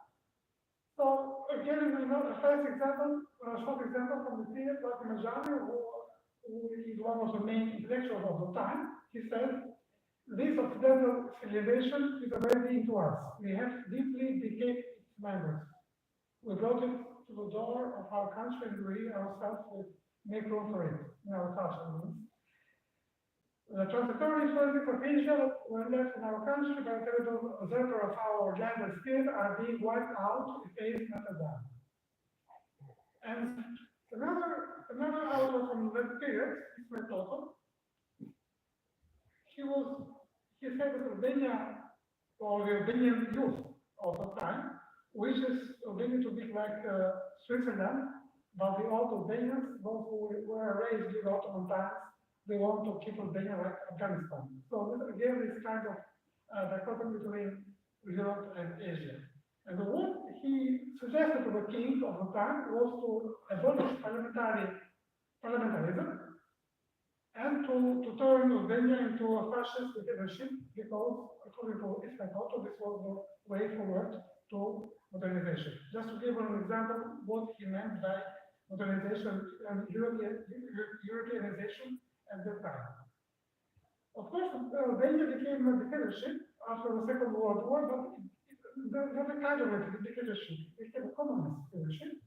So again, we know a first example, a short example from the period, like Majani, who is one of the main intellectuals of the time. He said, this Occidental civilization is already into us. We have deeply decayed its members. We brought it to the door of our country and we ourselves will make room for it in our culture. The transitory influences of Asia were left in our country by a terrible usurper of our land and spirit are being wiped out if it is not done. And another author from that period, Ismail Toto, he said that Albania, or the Albanian youth of the time, wishes Albania to be like Switzerland, but the old Albanians, those who were raised in the Ottoman times, they want to keep Albania like Afghanistan. So again, this kind of dichotomy between Europe and Asia. And what he suggested to the king of the time was to abolish parliamentarism and to turn Albania into a fascist dictatorship because, according to Ismail Toto, this was the way forward to modernization. Just to give an example, what he meant by modernization and Europeanization at that time. Of course, Albania became a dictatorship after the Second World War, but the other kind of a dictatorship became a communist dictatorship.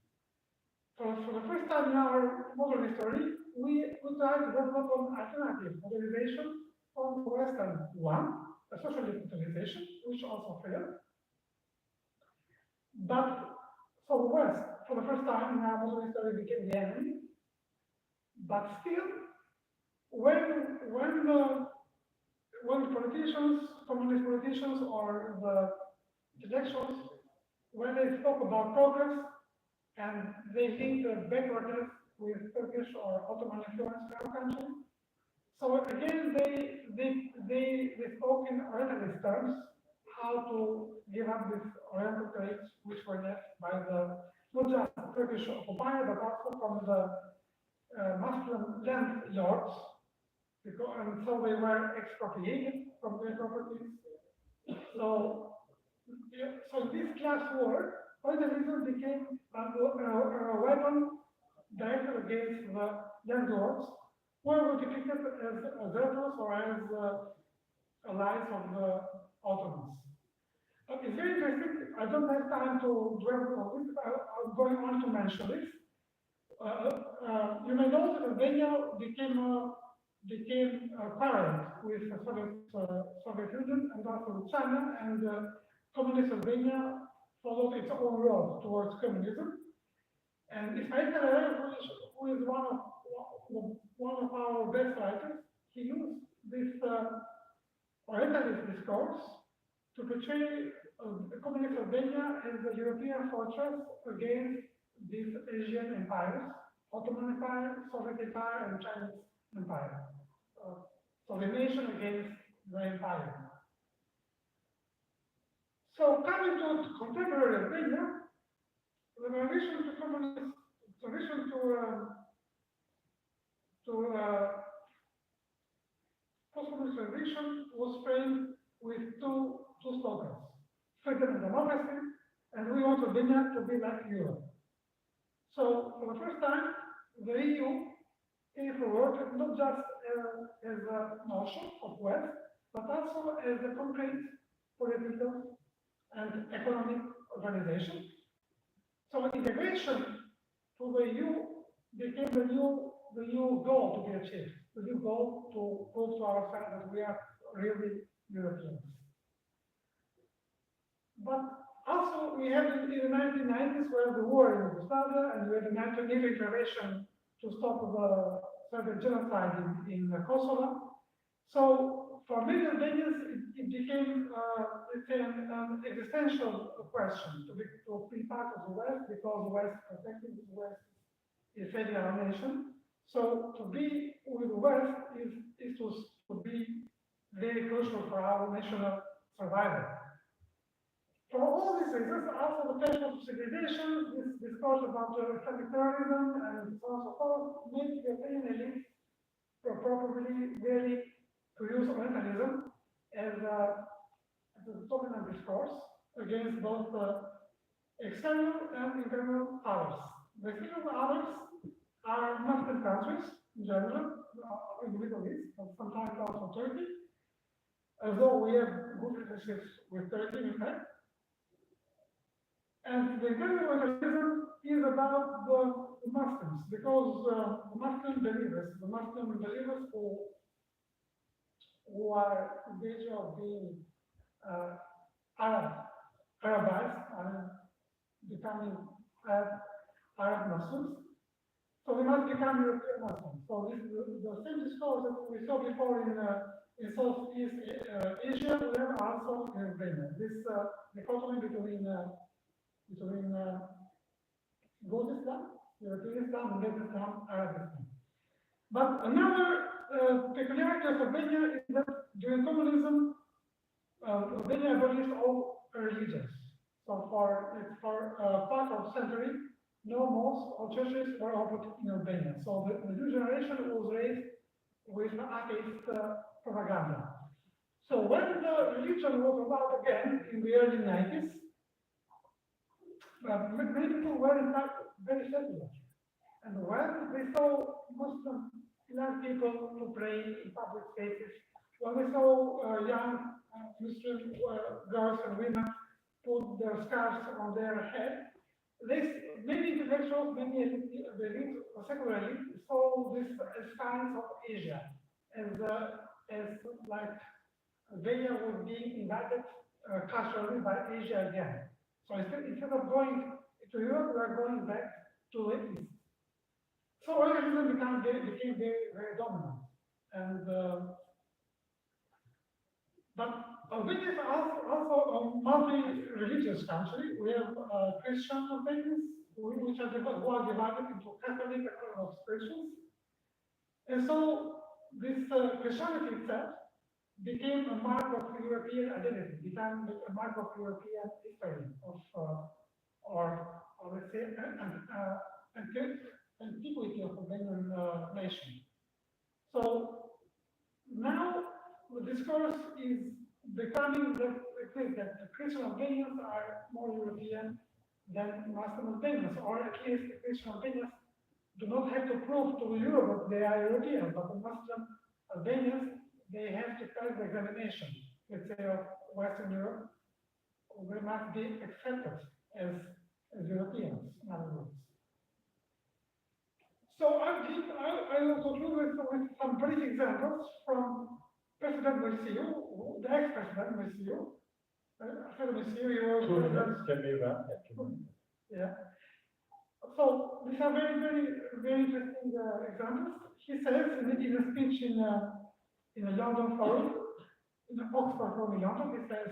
For the first time in our modern history, we tried to develop an alternative modernization from the Western one, a socialist modernization, which also failed. But for the West, for the first time in our modern history, became the enemy. But still, when the politicians, communist politicians, or the intellectuals, when they talk about progress and they link the backwardness with Turkish or Ottoman influence in our country, so again they spoke in Orientalist terms how to give up these Oriental traits which were left by the not just the Turkish occupier but also from the Muslim landlords. And so they were expropriated from their properties. So this class war, Orientalism became a weapon directed against the landlords, who were depicted as usurpers or as allies of the Ottomans. But it's very interesting. I don't have time to dwell on this. I'm going on to mention this. You may know that Albania became parallel with the Soviet Union and also with China, and communist Albania followed its own road towards communism. And Ismail Karayel, who is one of our best writers, he used this Orientalist discourse to portray communist Albania as a European fortress against these Asian empires, Ottoman Empire, Soviet Empire, and Chinese Empire. So the nation against the empire. So coming to contemporary Albania, the transition to communist, transition to post-communist transition was framed with two slogans: freedom and democracy, and we want Albania to be like Europe. So for the first time, the EU came forward not just as a notion of wealth, but also as a concrete political and economic organization. So integration to the EU became the new goal to be achieved, the new goal to prove to ourselves that we are really Europeans. But also we had in the 1990s where the war in Yugoslavia, and we had the NATO intervention to stop the Serbian genocide in Kosovo. So for many Albanians, it became an existential question to be part of the West, because the West protecting the West is failing our nation. So to be with the West is to be very crucial for our national survival. For all these history, there's also the question of segregation, this discourse about ethnic terrorism, and so on and so forth, make the European elite probably ready to use Orientalism as a dominant discourse against both external and internal powers. The external powers are Muslim countries in general, in the Middle East, and sometimes also Turkey, although we have good relationships with Turkey, in fact. And the internal Orientalism is about the Muslims, because the Muslim believers who are in danger of being Arabized, becoming Arab Muslims. So they must become European Muslims. So this is the same discourse that we saw before in Southeast Asia, we have also in Albania. This dichotomy between good Islam, European Islam, and Middle Islam, Arab Islam. But another peculiarity of Albania is that during communism, Albania abolished all religions. So for part of the century, no mosques or churches were opened in Albania. So the new generation was raised with atheist propaganda. So when the religion was allowed again in the early 90s, many people were in fact very secular. And when they saw Muslim young people to pray in public spaces, when we saw young Muslim girls and women put their scarves on their head, many intellectuals, many the elite, secular elite, saw this as signs of Asia, as like Albania was being invaded culturally by Asia again. So instead of going to Europe, we are going back to the East. So Orientalism became very dominant. And but Albania is also a multi-religious country. We have Christian Albanians, who are divided into Catholic and Orthodox Christians. And so this Christianity itself became a mark of European identity, became a mark of European history, or let's say, antiquity of Albanian nation. So now the discourse is becoming that the Christian Albanians are more European than Muslim Albanians, or at least the Christian Albanians do not have to prove to Europe that they are European, but the Muslim Albanians, they have to pass the examination, let's say, of Western Europe. They must be accepted as Europeans, in other words. So I will conclude with some brief examples from President Merciu, the ex-president Merciu. After Merciu, you were 2 minutes, can we run? Yeah. So these are very, very, very interesting examples. He says in a speech in a London forum, in the Oxford forum in London, he says,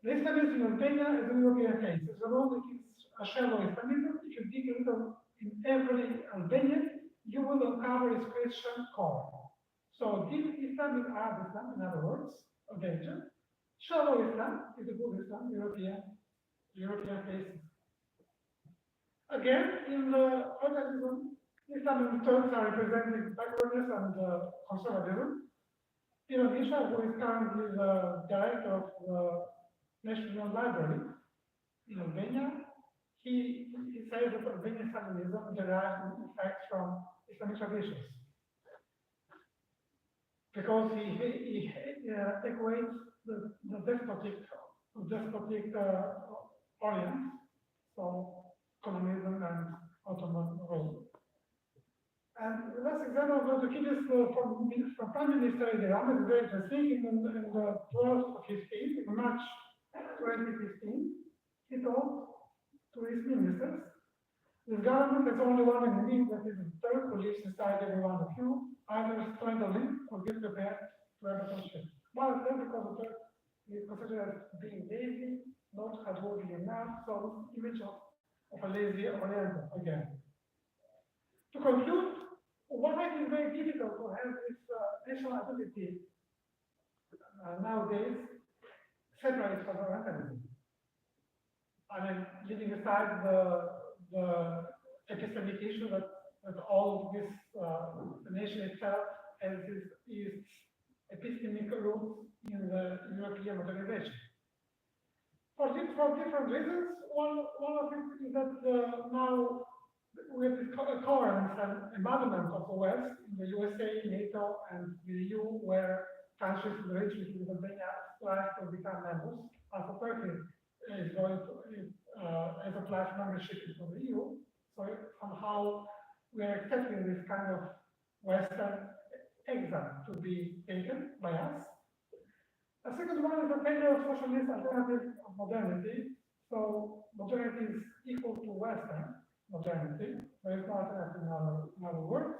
the Islamism in Albania is a European case. As a rule, it is a shallow Islamism. If you dig a little in every Albanian, you will uncover its Christian core. So deep Islam is Arab Islam, in other words, a danger. Shallow Islam is a good Islam, European case. Again, in the Orientalism, Islam and the Turks are representing backwardness and conservatism. Indonesia, who is currently the director of the National Library in Albania, he says that Albanian Islamism derives in fact from Islamic traditions. Because he equates the despotic Orient, so communism and Ottoman rule. And the last example I'm going to give is from Prime Minister Yeniden. It's very interesting. In the 12th of 15, in March 2015, he told to his ministers, this government has only one enemy, that is the Turk who lives inside every one of you, either strangle him or get prepared to have a conscience. Why is that? Because the Turk is considered as being lazy, not hardworking enough, so image of a lazy Oriental again. To conclude, why it is very difficult to have this national identity nowadays separate from Orientalism? I mean, leaving aside the epistemic issue that all this the nation itself has its epistemic roots in the European modernization. For different reasons, one of it is that now we have this coherence and embodiment of the West in the USA, NATO, and the EU, where countries in the region, including Albania, strive to become members. Also, Turkey is going to as applies membership into the EU. So somehow we are accepting this kind of Western exam to be taken by us. The second one is the failure of socialist alternative of modernity. So modernity is equal to Western modernity. There is no alternative in other words.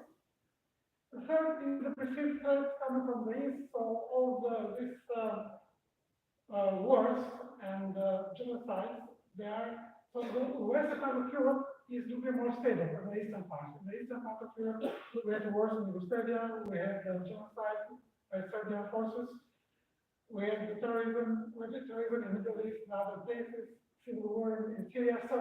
The third is the perceived threat coming from the East. So all these wars and genocides, they are, so the western part of Europe is looking more stable than the eastern part. In the eastern part of Europe, we had the wars in Yugoslavia, we had the genocide by Serbian forces, we had the terrorism in the Middle East and other places, civil war in Syria. So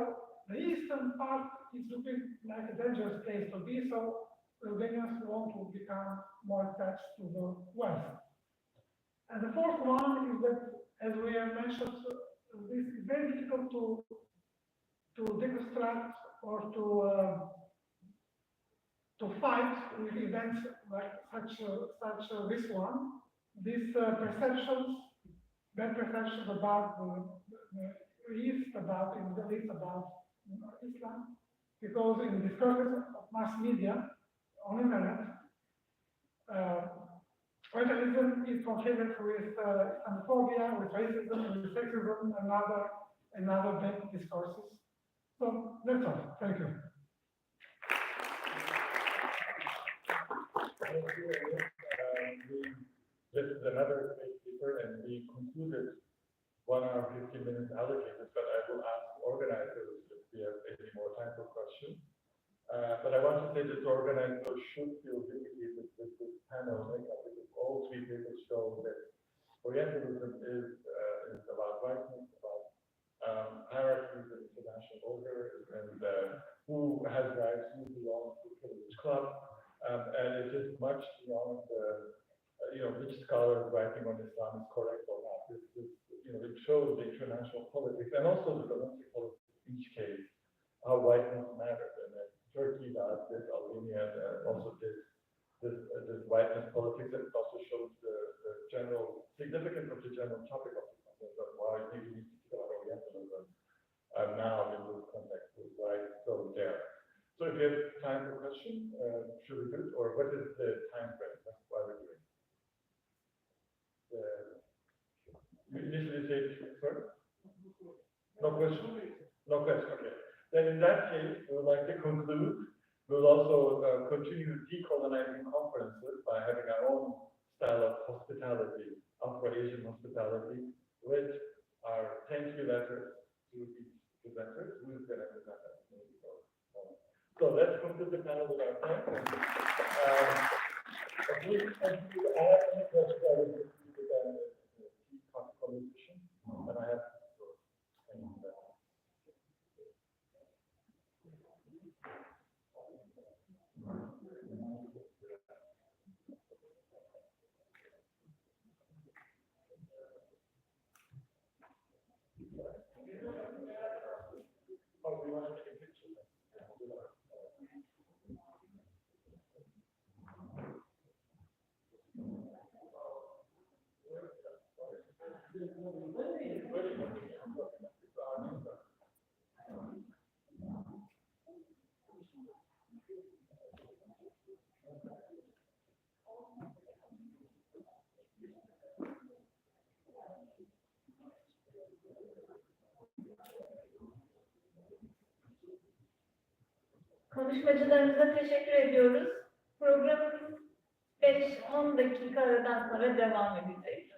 the eastern part is looking like a dangerous place to be, so Albanians want to become more attached to the West. And the fourth one is that, as we have mentioned, this is very difficult to deconstruct or to fight with events like such this one. These perceptions, bad perceptions about the East, about in the Middle East, about Islam, because in discourses of mass media on internet, Orientalism is conflated with Islamophobia, with racism, with sexism, and other bad discourses. So that's all. Thank you. This is another paper, and we concluded 1 hour 15 minutes allocated, but I will ask organizers if we have any more time for questions. But I want to say that the organizers should feel vindicated with this panel makeup, because all 3 papers show that Orientalism is about whiteness, about hierarchies and international order, and who has rights, who belongs to which club, and it is much beyond which scholar writing on Islam is correct or not. It shows the international politics and also the domestic politics in each case, how whiteness matters. And Turkey does this, Albania also did this whiteness politics. It also shows the general significance of the general topic of why we need to think about Orientalism now in this context with white so there. So if you have time for questions, should we do it? Or what is the time frame? That's why we're doing it. You initially say first? No question? No question, okay. Then in that case, we would like to conclude. We'll also continue decolonizing conferences by having our own style of hospitality, Afro-Asian hospitality, with our thank you letters to each presenter. Who's going to present us? So let's conclude the panel with our thanks. If you have any questions, I will just do the key conversation, and I have we want to take a picture. Konuşmacılarımıza teşekkür ediyoruz. Programımız 5-10 dakika aradan sonra devam edecek.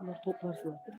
Bunları toplarsın artık.